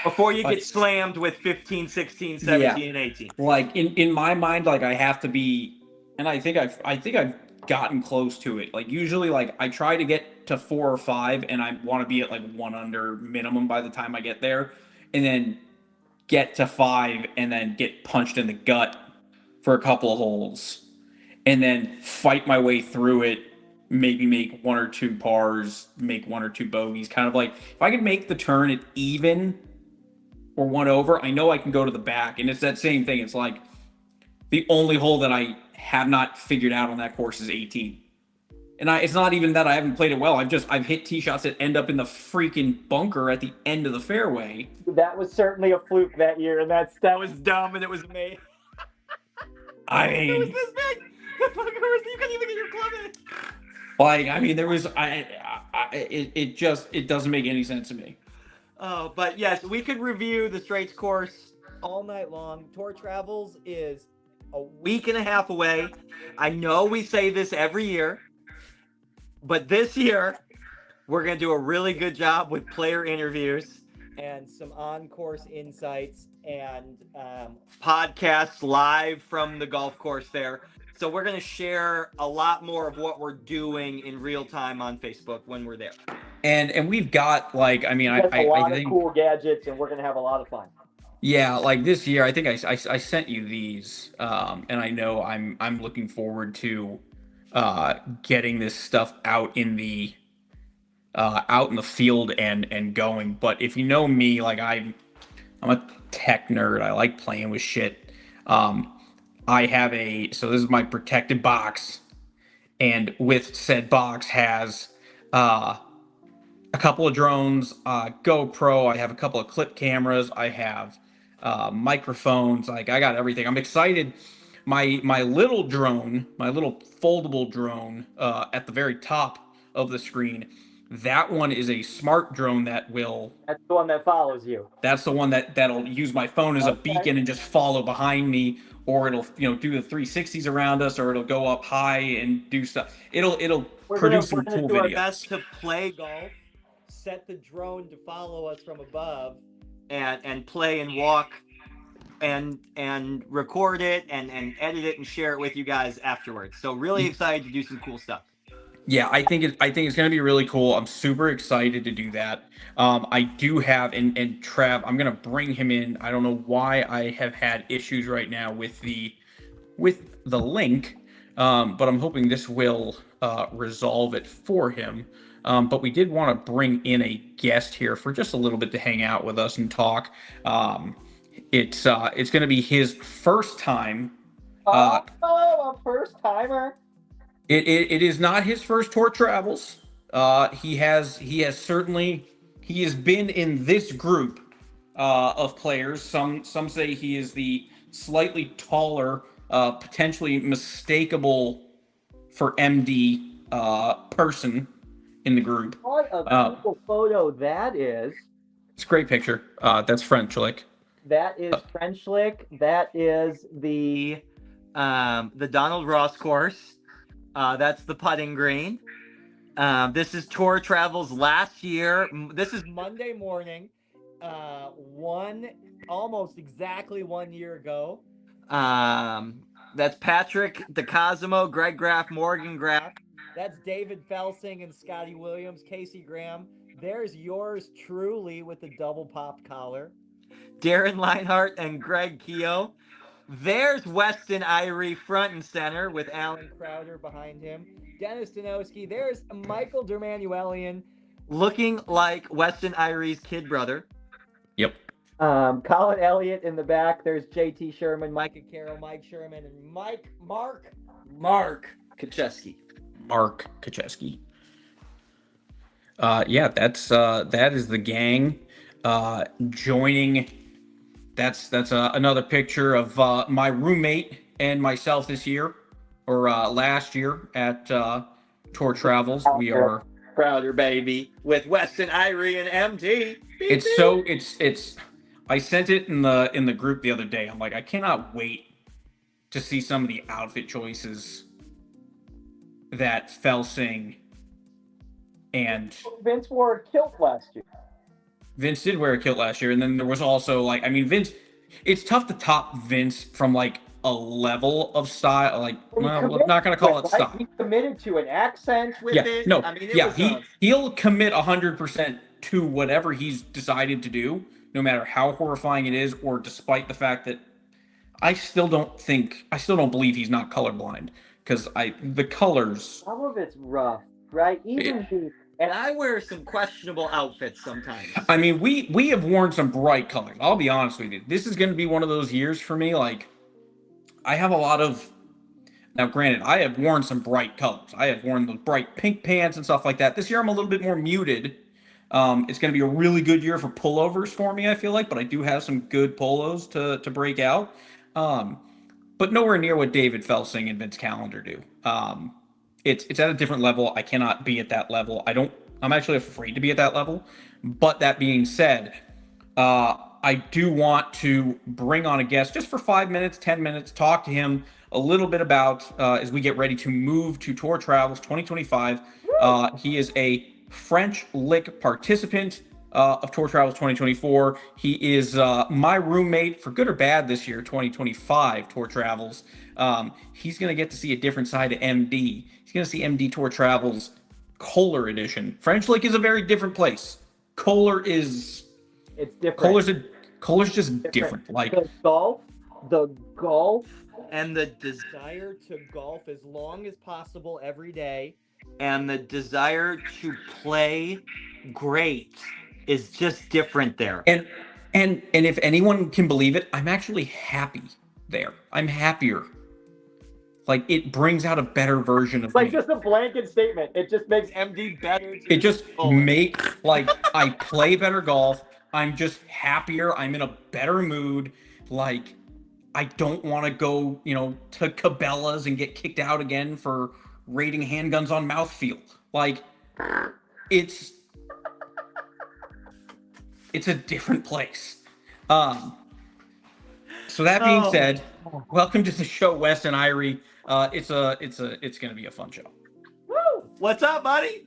Speaker 5: Before you get slammed with 15, 16, 17, and 18.
Speaker 4: Like in my mind, like I have to be, and I think I've gotten close to it. Like usually, like I try to get to 4 or 5, and I want to be at like 1 under minimum by the time I get there, and then get to 5, and then get punched in the gut for a couple of holes, and then fight my way through it. Maybe make 1 or 2 pars, make 1 or 2 bogeys. Kind of like if I can make the turn at even or 1 over, I know I can go to the back. And it's that same thing. It's like the only hole that I have not figured out on that course is 18. And it's not even that I haven't played it well. I've hit tee shots that end up in the freaking bunker at the end of the fairway.
Speaker 5: That was certainly a fluke that year, and that was dumb, and it was me.
Speaker 4: I mean,
Speaker 5: it was this big. The bunker was, you couldn't even get your club in.
Speaker 4: Like, I mean, there was, it doesn't make any sense to me.
Speaker 5: Oh, but yes, we could review the Straits course all night long. Tour Travels is a week and a half away. I know we say this every year, but this year we're going to do a really good job with player interviews and some on-course insights and podcasts live from the golf course there. So we're going to share a lot more of what we're doing in real time on Facebook when we're there.
Speaker 4: And we've got like, I mean,
Speaker 5: There's a lot
Speaker 4: I
Speaker 5: of
Speaker 4: think,
Speaker 5: cool gadgets, and we're going to have a lot of fun.
Speaker 4: yeah, like this year, I think I sent you these, and I know I'm looking forward to getting this stuff out in the field and going. But if you know me, like I'm a tech nerd. I like playing with shit. I have so this is my protected box, and with said box has a couple of drones, GoPro. I have a couple of clip cameras. I have microphones. Like I got everything. I'm excited. My little drone, my little foldable drone, at the very top of the screen. That one is a smart drone that will.
Speaker 5: That's the one that follows you.
Speaker 4: That's the one that'll use my phone as a beacon and just follow behind me, or it'll do the 360s around us, or it'll go up high and do stuff. It'll produce some cool
Speaker 5: do
Speaker 4: videos.
Speaker 5: Our best to play golf, set the drone to follow us from above, and play and walk, and record it and edit it and share it with you guys afterwards. So really excited to do some cool stuff.
Speaker 4: Yeah, I think it's going to be really cool. I'm super excited to do that. I do have and Trav, I'm going to bring him in. I don't know why I have had issues right now with the link, but I'm hoping this will resolve it for him. But we did want to bring in a guest here for just a little bit to hang out with us and talk. It's going to be his first time.
Speaker 5: A first timer.
Speaker 4: It is not his first tour travels. He has been in this group of players. Some say he is the slightly taller, potentially mistakable for MD person in the group.
Speaker 5: What a cool photo that is.
Speaker 4: It's a great picture. That's Frenchlick.
Speaker 5: That is Frenchlick. That is the Donald Ross course. That's the putting green. This is Tour Travels last year. This is Monday morning. Almost exactly 1 year ago. That's Patrick DeCosimo, Greg Graff, Morgan Graff. That's David Felsing and Scotty Williams, Casey Graham. There's yours truly with the double pop collar. Darren Leinhart and Greg Keogh. There's Weston Irie front and center with Alan Crowder behind him. Dennis Danowski. There's Michael Dermanuelian looking like Weston Irie's kid brother.
Speaker 4: Yep.
Speaker 5: Colin Elliott in the back. There's JT Sherman, Micah Carroll, Mike Sherman, and Mark Kacheski.
Speaker 4: Mark Kacheski. Yeah, that is the gang joining. That's another picture of my roommate and myself this year, or last year at Tour Travels. We are
Speaker 5: Crowder baby with Weston Irie and MT.
Speaker 4: It's I sent it in the group the other day. I'm like, I cannot wait to see some of the outfit choices that Felsing and
Speaker 5: Vince wore a kilt last year.
Speaker 4: Vince did wear a kilt last year, and then there was also like, I mean, Vince. It's tough to top Vince from like a level of style. Like, well, we're not gonna call it style.
Speaker 5: He committed to an accent with it.
Speaker 4: No,
Speaker 5: I mean,
Speaker 4: he'll commit 100% to whatever he's decided to do, no matter how horrifying it is, or despite the fact that I still don't believe he's not colorblind, because the colors.
Speaker 5: Some of it's rough, right? And I wear some questionable outfits sometimes.
Speaker 4: I mean, we have worn some bright colors. I'll be honest with you. This is going to be one of those years for me. Like, I have a lot of. Now, granted, I have worn some bright colors. I have worn the bright pink pants and stuff like that. This year, I'm a little bit more muted. It's going to be a really good year for pullovers for me, I feel like. But I do have some good polos to break out. But nowhere near what David Felsing and Vince Callender do. It's at a different level. I cannot be at that level. I don't I'm actually afraid to be at that level. But that being said, I do want to bring on a guest just for 5 minutes, 10 minutes, talk to him a little bit about as we get ready to move to Tour Travels 2025. He is a French Lick participant of Tour Travels 2024. He is my roommate for good or bad this year, 2025 Tour Travels. He's going to get to see a different side of MD. He's going to see MD Tour Travels Kohler edition. French Lick is a very different place. Kohler is...
Speaker 5: It's different.
Speaker 4: Kohler's just different. Like
Speaker 5: the golf, and the desire to golf as long as possible every day, and the desire to play great is just different there.
Speaker 4: And if anyone can believe it, I'm actually happy there. I'm happier. Like, it brings out a better version of
Speaker 5: It's like
Speaker 4: me.
Speaker 5: just a blanket statement. It just makes MD better.
Speaker 4: It just makes, like, I play better golf. I'm just happier. I'm in a better mood. Like, I don't want to go, to Cabela's and get kicked out again for rating handguns on mouthfeel. Like, it's a different place. So that being said, welcome to the show, Wes and Irie. It's going to be a fun show.
Speaker 5: Woo! What's up, buddy?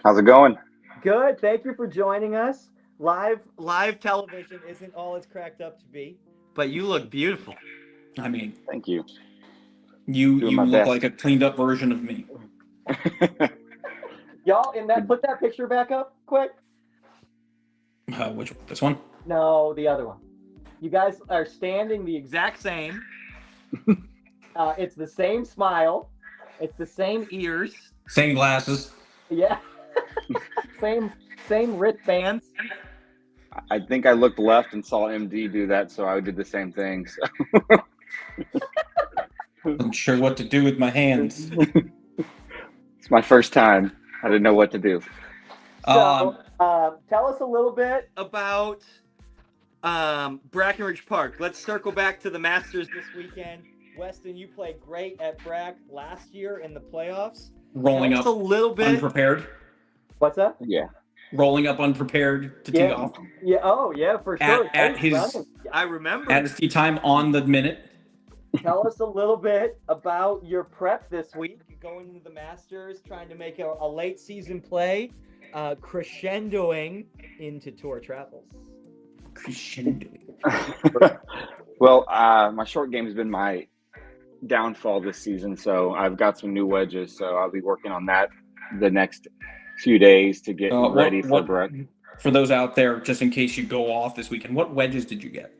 Speaker 6: How's it going?
Speaker 5: Good. Thank you for joining us. Live television isn't all it's cracked up to be, but you look beautiful.
Speaker 4: I mean,
Speaker 6: Thank you.
Speaker 4: you look
Speaker 6: best.
Speaker 4: like a cleaned up version of me.
Speaker 5: Y'all, put that picture back up quick.
Speaker 4: Which one? This one?
Speaker 5: No, the other one. You guys are standing the exact same. It's the same smile. It's the same ears.
Speaker 4: Same glasses.
Speaker 5: Yeah. same wristbands.
Speaker 6: I think I looked left and saw MD do that, so I did the same thing. So.
Speaker 4: I'm sure what to do with my hands.
Speaker 6: It's my first time. I didn't know what to do.
Speaker 5: So, tell us a little bit about Breckenridge Park. Let's circle back to the Masters this weekend. Weston, you played great at Brack last year in the playoffs.
Speaker 4: Rolling
Speaker 5: tell
Speaker 4: up
Speaker 5: us a little bit.
Speaker 4: unprepared.
Speaker 5: What's that?
Speaker 6: Yeah.
Speaker 4: Rolling up unprepared to tee off.
Speaker 5: Yeah. Oh, yeah, for sure.
Speaker 4: At his,
Speaker 5: I remember.
Speaker 4: At his tee time on the minute.
Speaker 5: Tell us a little bit about your prep this week, going into the Masters, trying to make a late season play, crescendoing into Tour Travels.
Speaker 4: Crescendoing.
Speaker 6: Well, my short game has been my downfall this season, so I've got some new wedges, so I'll be working on that the next few days to get ready for Breck.
Speaker 4: For those out there, just in case you go off this weekend, what wedges did you get?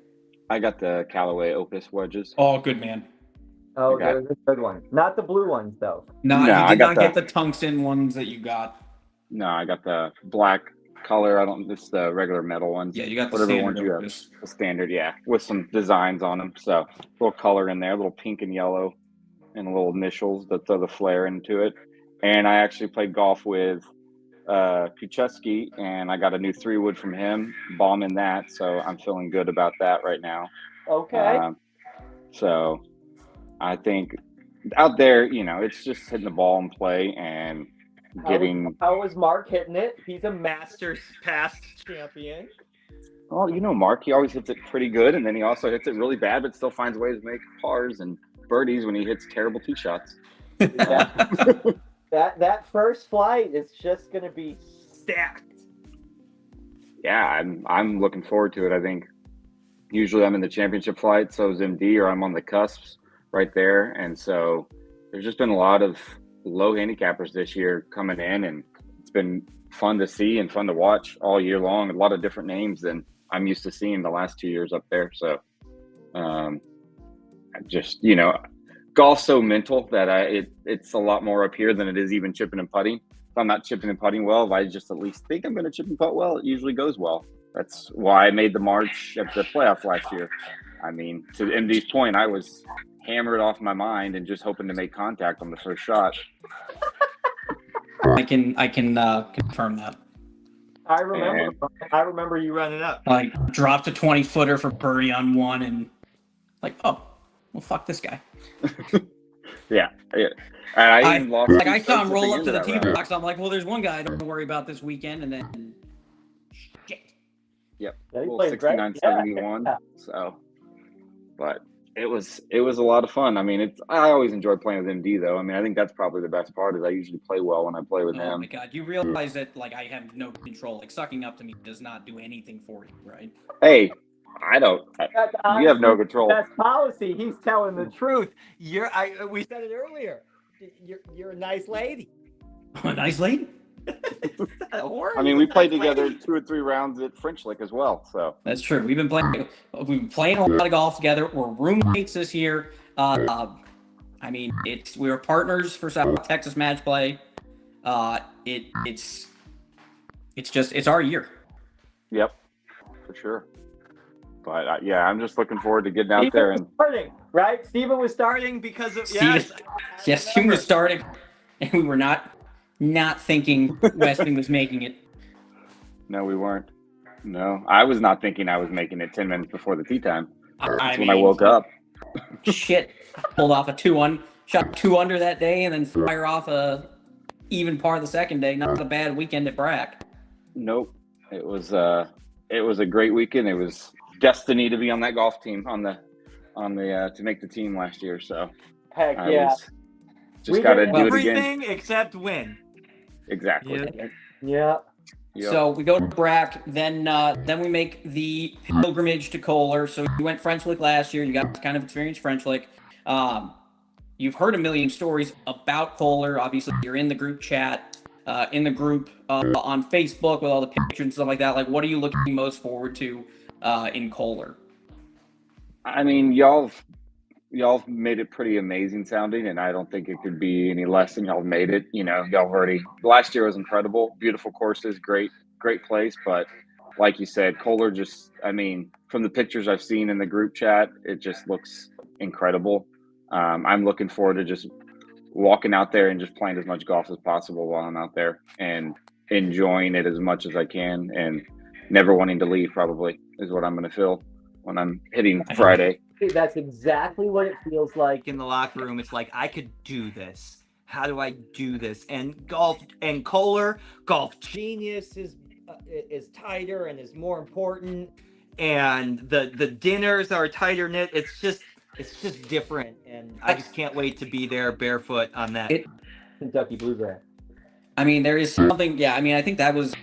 Speaker 6: I got the Callaway Opus wedges.
Speaker 4: Oh, good man.
Speaker 5: Oh, those are good ones. Not the blue ones, though.
Speaker 4: No, you did not get the tungsten ones that you got.
Speaker 6: No, I got the black color. It's the regular metal ones.
Speaker 4: Yeah, you got the
Speaker 6: whatever
Speaker 4: standard
Speaker 6: ones you have.
Speaker 4: Opus.
Speaker 6: The standard, yeah, with some designs on them. So a little color in there, a little pink and yellow, and little initials that throw the flare into it. And I actually played golf with Kucheski, and I got a new 3-wood from him, bombing that. So I'm feeling good about that right now.
Speaker 5: Okay.
Speaker 6: So I think out there, it's just hitting the ball and play and getting.
Speaker 5: How was Mark hitting it? He's a Masters past champion.
Speaker 6: Well, Mark, he always hits it pretty good, and then he also hits it really bad, but still finds ways to make pars and birdies when he hits terrible tee shots.
Speaker 5: That first flight is just going to be stacked.
Speaker 6: Yeah, I'm looking forward to it. I think usually I'm in the championship flight, so is MD, or I'm on the cusps right there, and so there's just been a lot of low handicappers this year coming in, and it's been fun to see and fun to watch all year long. A lot of different names than I'm used to seeing the last 2 years up there. So just, golf's so mental that it's a lot more up here than it is even chipping and putting. If I'm not chipping and putting well, if I just at least think I'm going to chip and putt well, it usually goes well. That's why I made the march at the playoff last year. I mean, to MD's point, I was hammered off my mind and just hoping to make contact on the first shot.
Speaker 4: I can confirm that.
Speaker 5: I remember you running up.
Speaker 4: Like, dropped a 20-footer for birdie on one, and like, oh, well, fuck this guy.
Speaker 6: Yeah. And I even lost.
Speaker 4: I saw him roll up to the tee box. I'm like, well, there's one guy I don't worry about this weekend, and then shit.
Speaker 6: Yep.
Speaker 5: Yeah, he
Speaker 6: Well,
Speaker 5: played great.
Speaker 6: 69-71.
Speaker 5: Yeah.
Speaker 6: So, but it was a lot of fun. I mean, I always enjoy playing with MD though. I mean, I think that's probably the best part is I usually play well when I play with him.
Speaker 4: Oh my God, you realize that like I have no control. Like sucking up to me does not do anything for you, right?
Speaker 6: Hey, I don't. You have no control.
Speaker 5: That's policy. He's telling the truth. We said it earlier. You're a nice lady.
Speaker 4: A nice lady.
Speaker 6: I mean, we played together 2 or 3 rounds at French Lick as well. So
Speaker 4: that's true. We've been playing a lot of golf together. We're roommates this year. I mean, we were partners for South Texas match play. It's our year.
Speaker 6: Yep, for sure. But yeah, I'm just looking forward to getting out there and
Speaker 5: starting, right? Steven was starting because of
Speaker 4: Steven was starting, and we were not thinking Weston was making it.
Speaker 6: No, we weren't. No, I was not thinking I was making it 10 minutes before the tee time. That's when I woke up.
Speaker 4: Shit, pulled off a 2-1, shot 2 under that day, and then fire off a even par the second day. Not a bad weekend at Brack.
Speaker 6: Nope, it was a great weekend. It was destiny to be on that golf team to make the team last year. So
Speaker 5: heck yeah,
Speaker 6: just got to do it again.
Speaker 5: Everything except win.
Speaker 6: Exactly.
Speaker 5: Yeah.
Speaker 6: Yep.
Speaker 4: So we go to Brack, then we make the pilgrimage to Kohler. So you went French Lick last year. You got to kind of experience French Lick. You've heard a million stories about Kohler. Obviously, you're in the group chat, in the group on Facebook with all the pictures and stuff like that. Like, what are you looking most forward to in Kohler?
Speaker 6: I mean, y'all made it pretty amazing sounding, and I don't think it could be any less than y'all made it. You know, last year was incredible, beautiful courses, great place. But like you said, Kohler from the pictures I've seen in the group chat, it just looks incredible. I'm looking forward to just walking out there and just playing as much golf as possible while I'm out there and enjoying it as much as I can and never wanting to leave probably is what I'm going to feel when I'm hitting Friday.
Speaker 5: That's exactly what it feels like in the locker room. It's like, I could do this. How do I do this? And Kohler, Golf Genius is tighter and is more important. And the dinners are tighter knit. It's just different. And I just can't wait to be there barefoot on that Kentucky Bluegrass.
Speaker 4: I mean, there is something. Yeah, I mean, I think that was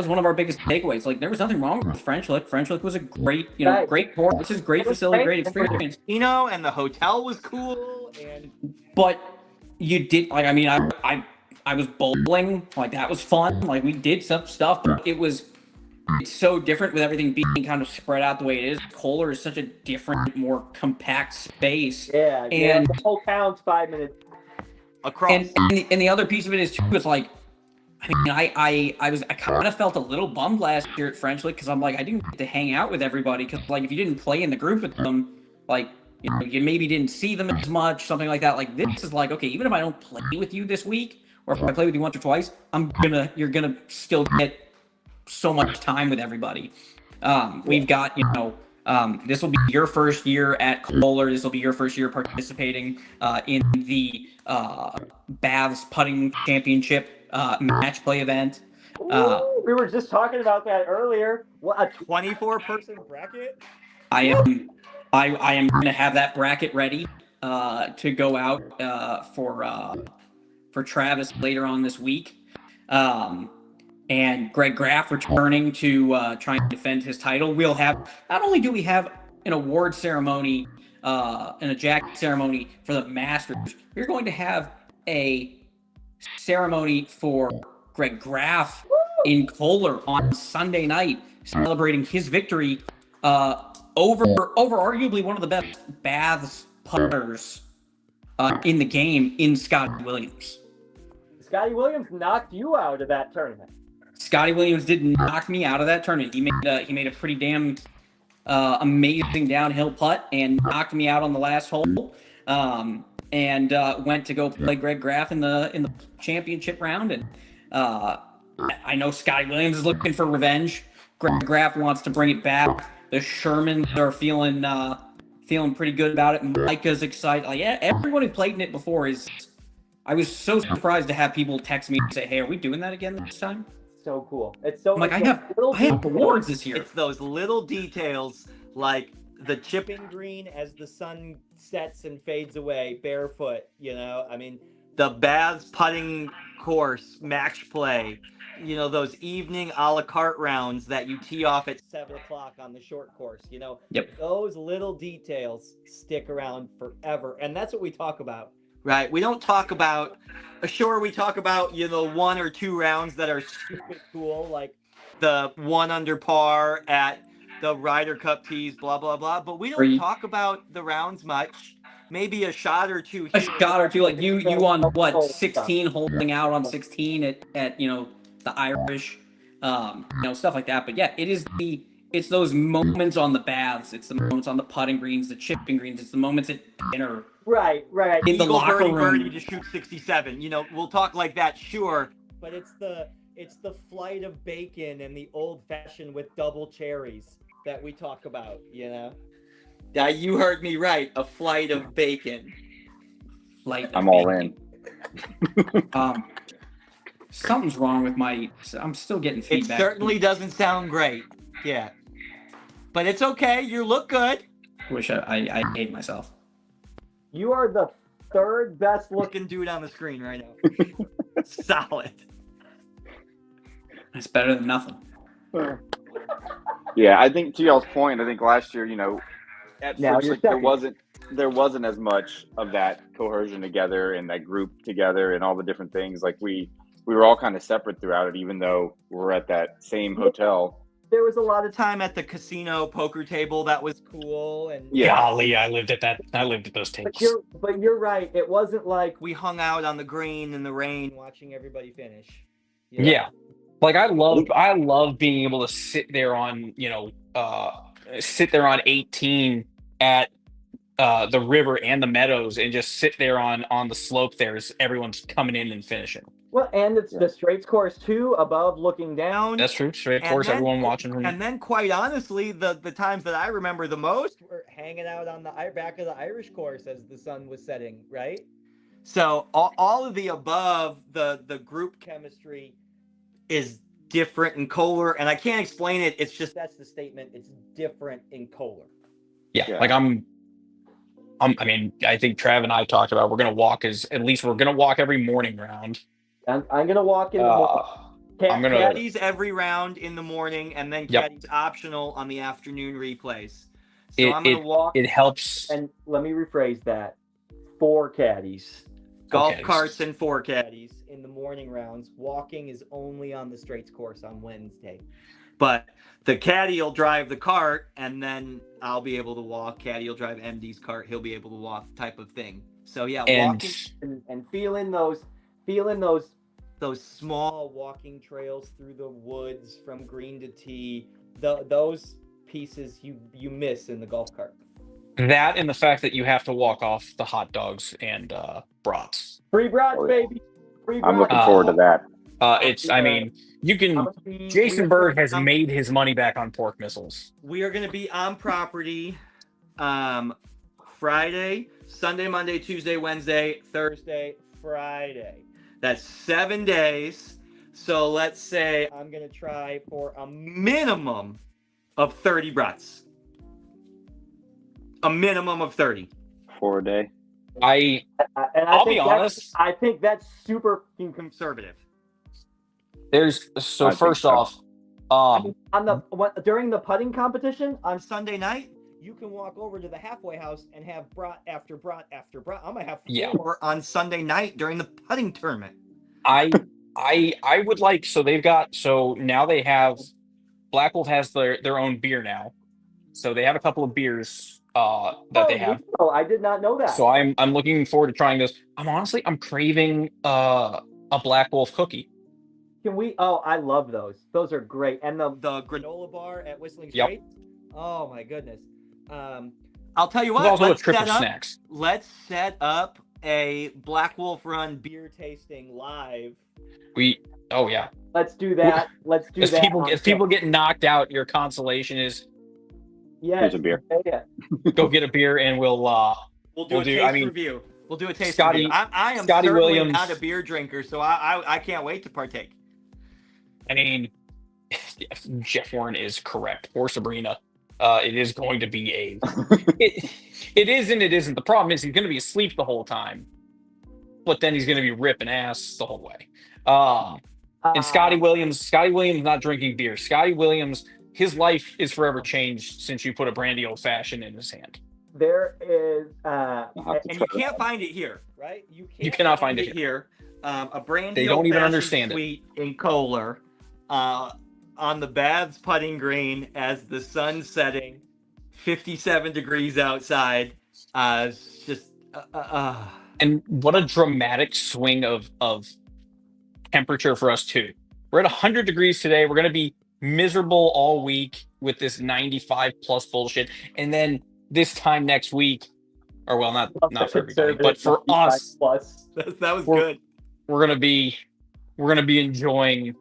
Speaker 4: one of our biggest takeaways. Like, there was nothing wrong with French Lick. French Lick was a great, great course. This is great facility, great experience.
Speaker 5: And the hotel was cool.
Speaker 4: But you did, like, I mean, I was bowling. Like, that was fun. Like, we did some stuff, but it's so different with everything being kind of spread out the way it is. Kohler is such a different, more compact space.
Speaker 5: Yeah, and the whole town's 5 minutes across.
Speaker 4: And the other piece of it is too, it's like, I mean, I kind of felt a little bummed last year at French Lick because I'm like, I didn't get to hang out with everybody because, like, if you didn't play in the group with them, like, you maybe didn't see them as much, something like that. Like, this is like, okay, even if I don't play with you this week, or if I play with you once or twice, you're gonna still get so much time with everybody. We've got, this will be your first year at Kohler. This will be your first year participating in the Baths Putting Championship match play event.
Speaker 5: We were just talking about that earlier. What, a 24-person bracket?
Speaker 4: I am going to have that bracket ready to go out for Travis later on this week. And Greg Graff returning to try and defend his title. We'll have, not only do we have an award ceremony and a jacket ceremony for the Masters, we're going to have a ceremony for Greg Graff in Kohler on Sunday night, celebrating his victory over arguably one of the best Baths putters in the game in Scotty Williams.
Speaker 5: Scotty Williams knocked you out of that tournament.
Speaker 4: Scotty Williams did knock me out of that tournament. He made a pretty damn amazing downhill putt and knocked me out on the last hole. And went to go play Greg Graff in the championship round. And I know Scotty Williams is looking for revenge. Greg Graff wants to bring it back. The Shermans are feeling feeling pretty good about it. Micah's excited. Like, yeah, everyone who played in it before is. I was so surprised to have people text me and say, "Hey, are we doing that again this time?"
Speaker 5: So cool. It's so.
Speaker 4: I'm like,
Speaker 5: it's
Speaker 4: I have awards this year.
Speaker 5: It's those little details like the chipping green as the sun sets and fades away barefoot. I mean, the Baths putting course match play. Those evening a la carte rounds that you tee off at 7 o'clock on the short course.
Speaker 4: Yep.
Speaker 5: Those little details stick around forever, and that's what we talk about. Right. We don't talk about. Sure, we talk about 1 or 2 rounds that are stupid cool, like the 1 under par at the Ryder Cup tees, blah blah blah. But we don't talk about the rounds much. Maybe a shot or two.
Speaker 4: A shot or two, like you on what 16, holding out on 16 at the Irish, stuff like that. But yeah, it's those moments on the Baths, it's the moments on the putting greens, the chipping greens, it's the moments at dinner.
Speaker 5: Right.
Speaker 4: In the locker room,
Speaker 5: birdie to shoot 67. We'll talk like that, sure. But it's the flight of bacon and the old fashioned with double cherries that we talk about. Yeah, you heard me right. A flight of bacon.
Speaker 6: I'm all in.
Speaker 4: Something's wrong with I'm still getting feedback.
Speaker 5: It certainly doesn't sound great. Yeah. But it's okay. You look good.
Speaker 4: Wish I hate myself.
Speaker 5: You are the 3rd best looking dude on the screen right now. Solid.
Speaker 4: It's better than nothing.
Speaker 6: Yeah, I think to y'all's point, I think last year, at
Speaker 5: Now
Speaker 6: first, there wasn't as much of that cohesion together and that group together and all the different things. Like we were all kind of separate throughout it, even though we're at that same hotel.
Speaker 5: There was a lot of time at the casino poker table that was cool, and
Speaker 2: golly, I lived at those tables.
Speaker 5: But you're right. It wasn't like we hung out on the green in the rain watching everybody finish.
Speaker 2: Yeah. Like I love being able to sit there on 18 at the river and the meadows and just sit there on the slope there as everyone's coming in and finishing.
Speaker 5: Well, and it's the straights course too, above looking down.
Speaker 2: That's true. Straight course, everyone watching from.
Speaker 5: And then, quite honestly, the times that I remember the most were hanging out on the back of the Irish course as the sun was setting, right? So all of the above, the group chemistry is different in Kohler, and I can't explain it. It's just that's the statement. It's different in Kohler.
Speaker 2: Yeah. Like I think Trav and I talked about we're gonna walk every morning round.
Speaker 5: I'm gonna walk in the morning.
Speaker 2: I'm
Speaker 5: caddies every round in the morning, and then caddies optional on the afternoon replays. So I'm gonna walk.
Speaker 2: It helps.
Speaker 5: And let me rephrase that: 4 caddies, golf carts, and 4 caddies in the morning rounds. Walking is only on the straights course on Wednesday, but the caddy will drive the cart, and then I'll be able to walk. Caddy will drive MD's cart; he'll be able to walk, type of thing. So yeah, walking and feeling those small walking trails through the woods from green to tee, those pieces you miss in the golf cart.
Speaker 2: That and the fact that you have to walk off the hot dogs and brats.
Speaker 5: Free brats, baby. Free brats.
Speaker 6: I'm looking forward to that.
Speaker 2: Jason Bird has made his money back on pork missiles.
Speaker 5: We are going to be on property Friday, Sunday, Monday, Tuesday, Wednesday, Thursday, Friday. That's 7 days. So let's say I'm going to try for a minimum of 30 brats. A minimum of 30.
Speaker 6: 4 a day.
Speaker 2: I'll be honest.
Speaker 5: I think that's super conservative.
Speaker 2: First off,
Speaker 5: during the putting competition on Sunday night, you can walk over to the halfway house and have brat after brat after brat. I'm gonna have 4 on Sunday night during the putting tournament.
Speaker 2: I would like now they have Black Wolf has their own beer now, so they have a couple of beers that they have.
Speaker 5: Oh, I did not know that.
Speaker 2: So I'm looking forward to trying this. I'm craving a Black Wolf cookie.
Speaker 5: Can we? Oh, I love those. Those are great. And the granola bar at Whistling Straits. Oh my goodness. I'll tell you what. Let's set up a Black Wolf Run beer tasting live. Let's do that.
Speaker 2: As people get knocked out, your consolation is
Speaker 5: Yeah.
Speaker 6: Here's a beer.
Speaker 5: Yeah.
Speaker 2: Go get a beer, and we'll
Speaker 3: do a taste review. We'll do a taste review. I am
Speaker 2: Scotty
Speaker 3: certainly
Speaker 2: Williams,
Speaker 3: not a beer drinker, so I can't wait to partake.
Speaker 2: I mean, Jeff Warren is correct. Or Sabrina, it is going to be it is and it isn't. The problem is he's going to be asleep the whole time, but then he's going to be ripping ass the whole way. And Scotty Williams not drinking beer. Scotty Williams, his life is forever changed since you put a brandy old fashioned in his hand.
Speaker 5: There is,
Speaker 3: and you can't find it here, right?
Speaker 2: You cannot find it
Speaker 3: here. A brandy
Speaker 2: they don't even
Speaker 3: old-fashioned
Speaker 2: understand
Speaker 3: sweet in Kohler, on the Baths putting green as the sun's setting, 57 degrees outside. It's just
Speaker 2: And what a dramatic swing of temperature for us too. We're at 100 degrees today. We're going to be miserable all week with this 95 plus bullshit, and then this time next week, or well, not for everybody, but for us,
Speaker 5: plus.
Speaker 3: That was good.
Speaker 2: We're gonna be enjoying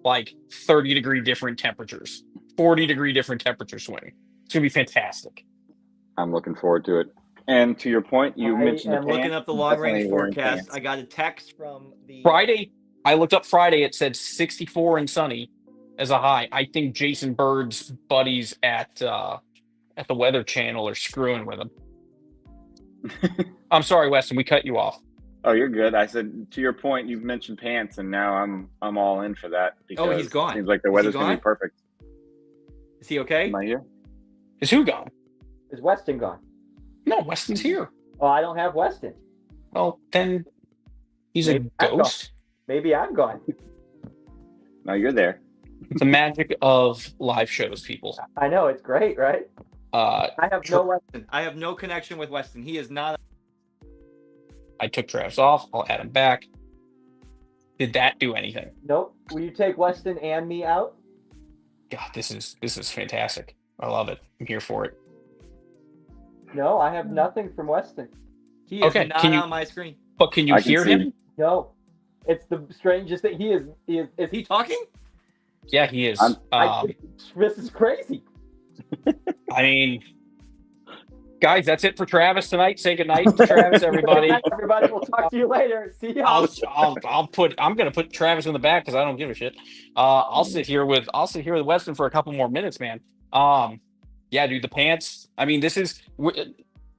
Speaker 2: like 30-degree different temperatures, 40-degree different temperature swing. It's gonna be fantastic.
Speaker 6: I'm looking forward to it. And to your point, you mentioned
Speaker 3: I'm looking up the long-range forecast. I got a text from the
Speaker 2: Friday. I looked up Friday. It said 64 and sunny as a high. I think Jason Bird's buddies at the Weather Channel are screwing with him. I'm sorry, Weston. We cut you off.
Speaker 6: Oh, you're good. I said, to your point, you've mentioned pants, and now I'm all in for that.
Speaker 3: Oh, he's gone.
Speaker 6: It seems like the weather's going to be perfect.
Speaker 3: Is he okay?
Speaker 6: Am I here?
Speaker 2: Is who gone?
Speaker 5: Is Weston gone?
Speaker 2: No, Weston's here.
Speaker 5: Oh, I don't have Weston.
Speaker 2: Well, then he's
Speaker 5: Maybe
Speaker 2: a ghost.
Speaker 5: Maybe I'm gone.
Speaker 6: No, you're there.
Speaker 2: The magic of live shows, people.
Speaker 5: I know, it's great, right? I have no Weston.
Speaker 3: I have no connection with Weston. He is not.
Speaker 2: I took Travis off. I'll add him back. Did that do anything?
Speaker 5: Nope. Will you take Weston and me out?
Speaker 2: God, this is fantastic. I love it. I'm here for it.
Speaker 5: No, I have nothing from Weston.
Speaker 3: He is not on my screen.
Speaker 2: But can you hear him?
Speaker 5: No. It's the strangest thing. Is
Speaker 3: he talking?
Speaker 2: Yeah, he is.
Speaker 5: This is crazy.
Speaker 2: I mean, guys, that's it for Travis tonight. Say goodnight to Travis, everybody.
Speaker 5: Everybody, we'll talk to you later. See you.
Speaker 2: I'm gonna put Travis in the back because I don't give a shit. I'll sit here with Weston for a couple more minutes, man. Yeah, dude, the pants. I mean,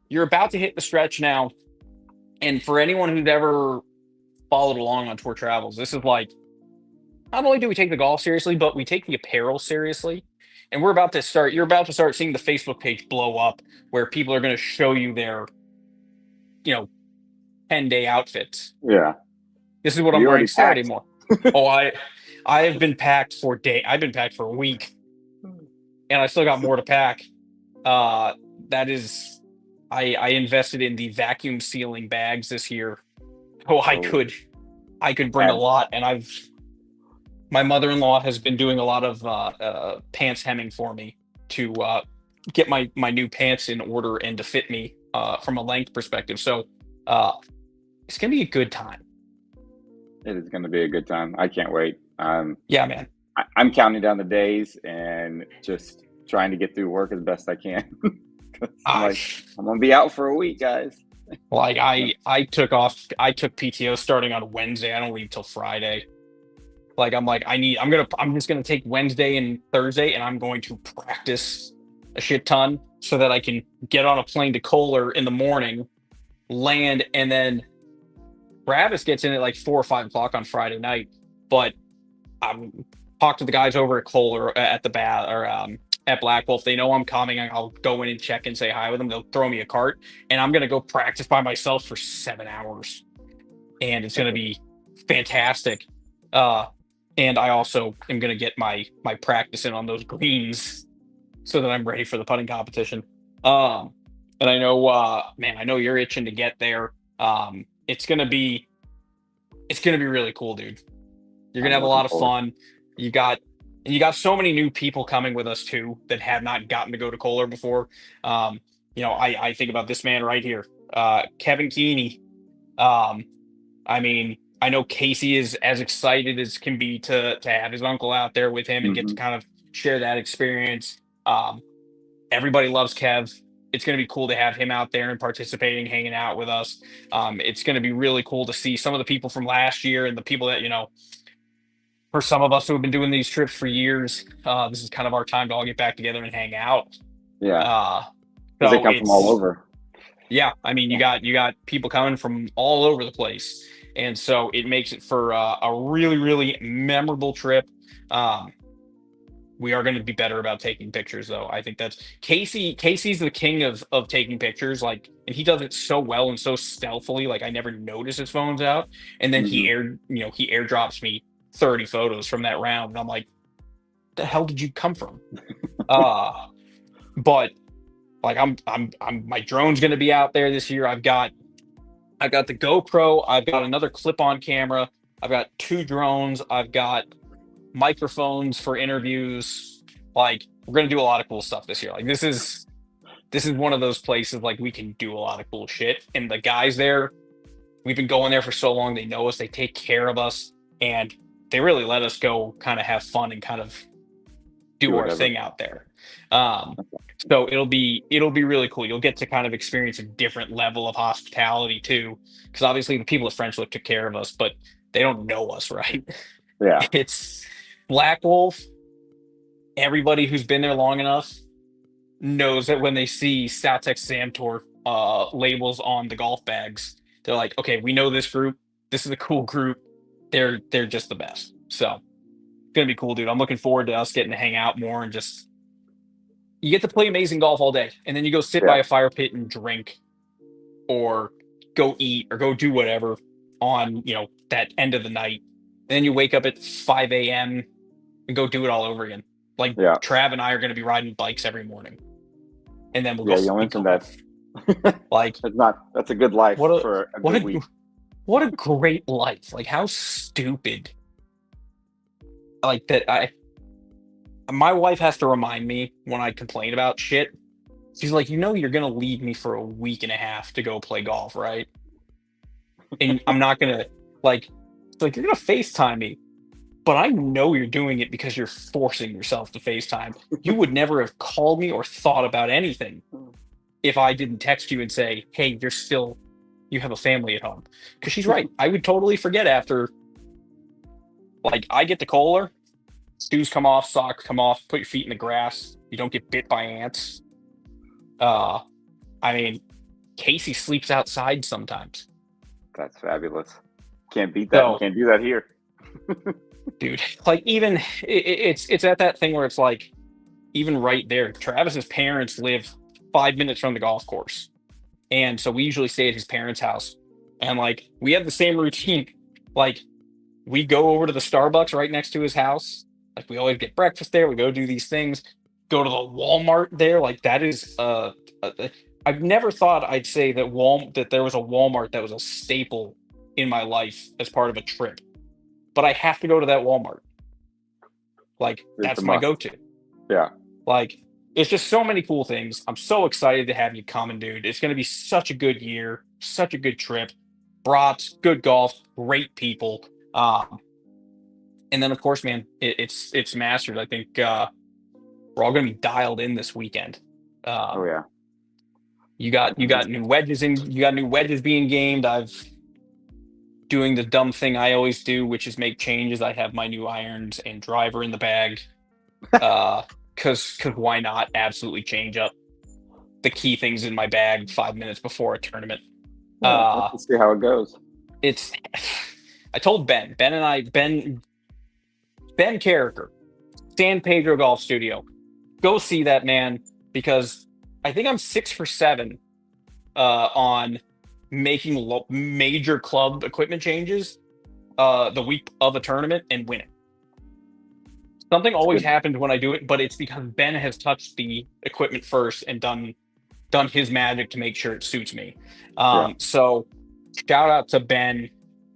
Speaker 2: you're about to hit the stretch now, and for anyone who's ever followed along on Tour Travels, this is like, not only do we take the golf seriously, but we take the apparel seriously. And you're about to start seeing the Facebook page blow up where people are going to show you their, 10-day outfits.
Speaker 6: Yeah.
Speaker 2: This is what I'm wearing Saturday morning. Oh, I have been packed for I've been packed for a week, and I still got more to pack. That is, I invested in the vacuum sealing bags this year. I could bring a lot, and my mother-in-law has been doing a lot of pants hemming for me to get my new pants in order and to fit me from a length perspective. So it's going to be a good time.
Speaker 6: It is going to be a good time. I can't wait.
Speaker 2: Yeah, man.
Speaker 6: I'm counting down the days and just trying to get through work as best I can. I'm going to be out for a week, guys.
Speaker 2: Like I took PTO starting on Wednesday. I don't leave till Friday. Like I'm just gonna take Wednesday and Thursday, and I'm going to practice a shit ton so that I can get on a plane to Kohler in the morning, land, and then Travis gets in at like 4 or 5 o'clock on Friday night. But I'm talk to the guys over at Kohler at the at Black Wolf. They know I'm coming. I'll go in and check and say hi with them. They'll throw me a cart, and I'm gonna go practice by myself for 7 hours, and it's gonna be fantastic. And I also am going to get my practice in on those greens so that I'm ready for the putting competition. And I know, man, I know you're itching to get there. It's going to be really cool, dude. You're going to have a lot of fun. You got so many new people coming with us too that have not gotten to go to Kohler before. I think about this man right here, Kevin Keeney. I mean, I know Casey is as excited as can be to have his uncle out there with him and get to kind of share that experience. Everybody loves Kev. It's going to be cool to have him out there and participating, hanging out with us. It's going to be really cool to see some of the people from last year and the people that, for some of us who have been doing these trips for years, this is kind of our time to all get back together and hang out.
Speaker 6: Yeah.
Speaker 2: So
Speaker 6: they come from all over.
Speaker 2: Yeah, I mean, you got people coming from all over the place, and so it makes it for a really, really memorable trip. We are going to be better about taking pictures, though. I think that's Casey. Casey's the king of taking pictures, and he does it so well and so stealthily. Like, I never notice his phone's out, and then he airdrops me 30 photos from that round, and I'm like, "The hell did you come from?" But like, my drone's going to be out there this year. I've got the GoPro. I've got another clip-on camera. I've got 2 drones. I've got microphones for interviews. Like, we're going to do a lot of cool stuff this year. Like, this is one of those places, like, we can do a lot of cool shit. And the guys there, we've been going there for so long. They know us. They take care of us. And they really let us go kind of have fun and kind of do our thing out there. So it'll be really cool. You'll get to kind of experience a different level of hospitality too, because obviously the people at French Lick took care of us, but they don't know us, right?
Speaker 6: Yeah.
Speaker 2: It's Black Wolf. Everybody who's been there long enough knows that when they see South Texas Am Tour labels on the golf bags, they're like, okay, we know this group. This is a cool group. They're just the best. So it's gonna be cool, dude. I'm looking forward to us getting to hang out more and just. You get to play amazing golf all day, and then you go sit by a fire pit and drink, or go eat, or go do whatever on that end of the night. And then you wake up at 5 a.m. and go do it all over again. Like, Trav and I are going to be riding bikes every morning, and then we'll go.
Speaker 6: You mentioned that.
Speaker 2: Like,
Speaker 6: that's a good life for a good week.
Speaker 2: What a great life! Like, how stupid. Like that, my wife has to remind me when I complain about shit. She's like, you're going to leave me for a week and a half to go play golf, right? And I'm not going to, like, you're going to FaceTime me, but I know you're doing it because you're forcing yourself to FaceTime. You would never have called me or thought about anything if I didn't text you and say, hey, you have a family at home. Because she's right. I would totally forget after, like, I get to Kohler. Shoes come off, socks come off, put your feet in the grass. You don't get bit by ants. I mean, Casey sleeps outside sometimes.
Speaker 6: That's fabulous. Can't beat that. Can't do that here.
Speaker 2: Dude, like, even it's at that thing where it's like, even right there, Travis's parents live 5 minutes from the golf course. And so we usually stay at his parents' house. And, like, we have the same routine. Like, we go over to the Starbucks right next to his house. Like, we always get breakfast there. We go do these things. Go to the Walmart there. Like, that is I've never thought I'd say that there was a Walmart that was a staple in my life as part of a trip. But I have to go to that Walmart. Like, that's my go-to.
Speaker 6: Yeah.
Speaker 2: Like, it's just so many cool things. I'm so excited to have you coming, dude. It's going to be such a good year, such a good trip. Brats, good golf, great people. And then, of course, man, it's Masters. I think we're all going to be dialed in this weekend.
Speaker 6: Oh yeah.
Speaker 2: You got new wedges being gamed. I've doing the dumb thing I always do, which is make changes. I have my new irons and driver in the bag. Cause why not absolutely change up the key things in my bag 5 minutes before a tournament.
Speaker 6: Let's see how it goes.
Speaker 2: I told Ben Carricker, San Pedro Golf Studio, go see that man, because I think I'm 6 for 7 on making major club equipment changes the week of a tournament and winning. Something always happens when I do it, but it's because Ben has touched the equipment first and done his magic to make sure it suits me. So shout out to Ben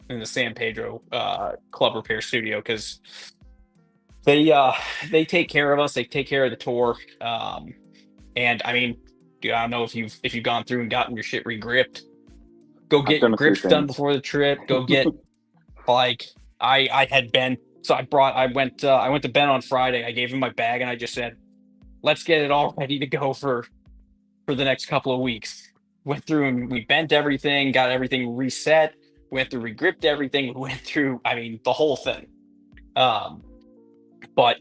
Speaker 2: in the San Pedro Club Repair Studio, because they take care of us. They take care of the tour. And I mean, dude, I don't know if you've gone through and gotten your shit re-gripped. Go get your grips done before the trip. Go get like I had Ben. So I went to Ben on Friday. I gave him my bag and I just said, let's get it all ready to go for the next couple of weeks. Went through and we bent everything, got everything reset, went through, regripped everything, went through, I mean, the whole thing. But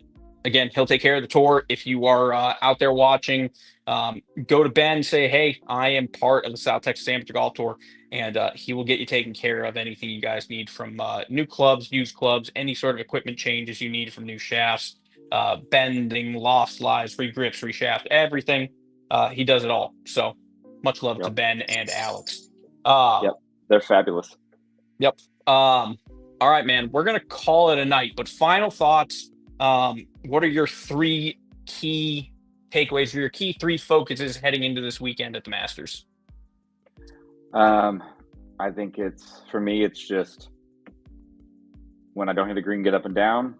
Speaker 2: again, he'll take care of the tour. If you are out there watching, go to Ben, say, hey, I am part of the South Texas Amateur Golf Tour, and he will get you taken care of. Anything you guys need from new clubs, used clubs, any sort of equipment changes you need from new shafts, bending, loft slides, free grips, free shaft, everything. He does it all. So much love to Ben and Alex.
Speaker 6: Yep, they're fabulous.
Speaker 2: Yep. All right, man. We're gonna call it a night. But final thoughts. What are your 3 key takeaways, or your key 3 focuses heading into this weekend at the Masters?
Speaker 6: I think for me, it's just when I don't hit the green, get up and down.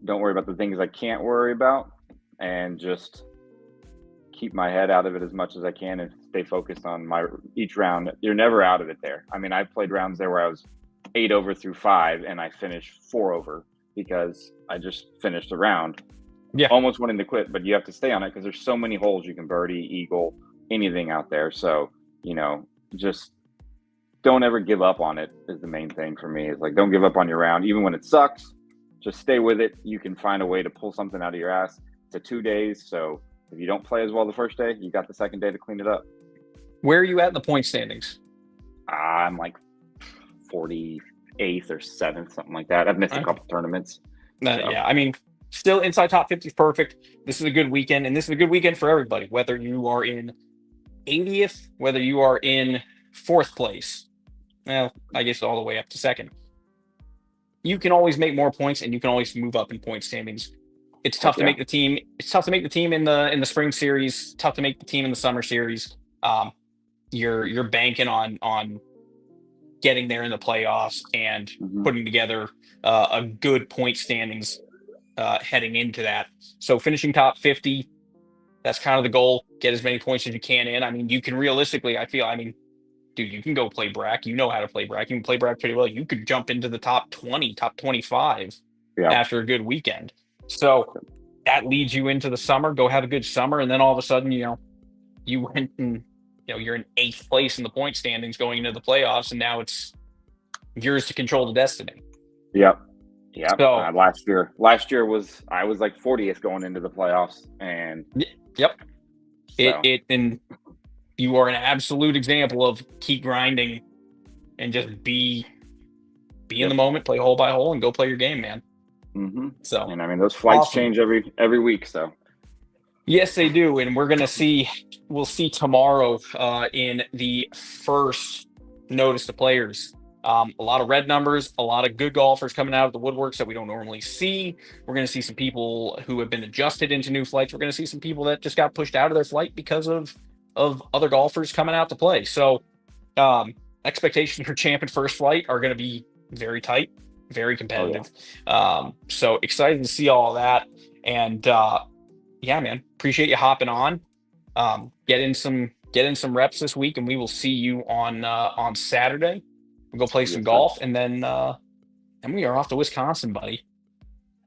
Speaker 6: Don't worry about the things I can't worry about, and just keep my head out of it as much as I can and stay focused on each round. You're never out of it there. I mean, I played rounds there where I was 8 over through 5 and I finished 4 over because I just finished the round.
Speaker 2: Yeah.
Speaker 6: Almost wanting to quit, but you have to stay on it because there's so many holes you can birdie, eagle, anything out there. So, just don't ever give up on it is the main thing for me. Is like, don't give up on your round. Even when it sucks, just stay with it. You can find a way to pull something out of your ass. It's a 2 days. So if you don't play as well the first day, you got the second day to clean it up.
Speaker 2: Where are you at in the point standings?
Speaker 6: I'm like 48th or 7th, something like that. I've missed a couple tournaments.
Speaker 2: Yeah, I mean, still inside top 50 is perfect. This is a good weekend, and this is a good weekend for everybody, whether you are in 80th, whether you are in 4th place. Well, I guess all the way up to 2nd. You can always make more points, and you can always move up in point standings. It's tough to make the team. It's tough to make the team in the spring series. Tough to make the team in the summer series. You're banking on getting there in the playoffs and putting together a good point standings heading into that. So finishing top 50, that's kind of the goal. Get as many points as you can in. I mean, you can realistically, dude, you can go play Brack. You know how to play Brack. You can play Brack pretty well. You could jump into the top 20, top 25 after a good weekend. So that leads you into the summer. Go have a good summer, and then all of a sudden, you went and you're in 8th place in the point standings going into the playoffs, and now it's yours to control the destiny.
Speaker 6: Yep.
Speaker 2: So
Speaker 6: last year I was like 40th going into the playoffs, and
Speaker 2: and you are an absolute example of keep grinding and just be in the moment, play hole by hole, and go play your game, man. So,
Speaker 6: and I mean, those flights change every week. So
Speaker 2: yes, they do. And we'll see tomorrow in the first notice to players. A lot of red numbers, a lot of good golfers coming out of the woodworks that we don't normally see. We're going to see some people who have been adjusted into new flights. We're going to see some people that just got pushed out of their flight because of other golfers coming out to play. So expectations for champ and first flight are going to be very tight, very competitive. So excited to see all that. And man, appreciate you hopping on. Get in some reps this week, and we will see you on Saturday. We'll go play some golf, and then we are off to Wisconsin, buddy.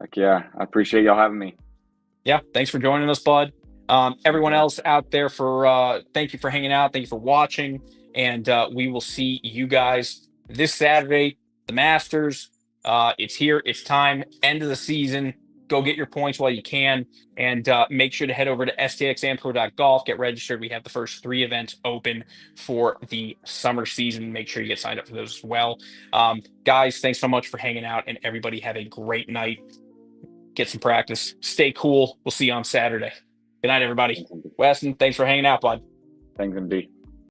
Speaker 6: Heck yeah. I appreciate y'all having me.
Speaker 2: Yeah, thanks for joining us, bud. Everyone else out there, thank you for hanging out. Thank you for watching. And we will see you guys this Saturday, the Masters. It's here. It's time. End of the season. Go get your points while you can, and make sure to head over to stxamtour.golf, get registered. We have the first 3 events open for the summer season. Make sure you get signed up for those as well. Guys, thanks so much for hanging out, and everybody have a great night. Get some practice. Stay cool. We'll see you on Saturday. Good night, everybody. Weston, thanks for hanging out, bud.
Speaker 6: Thanks, MD.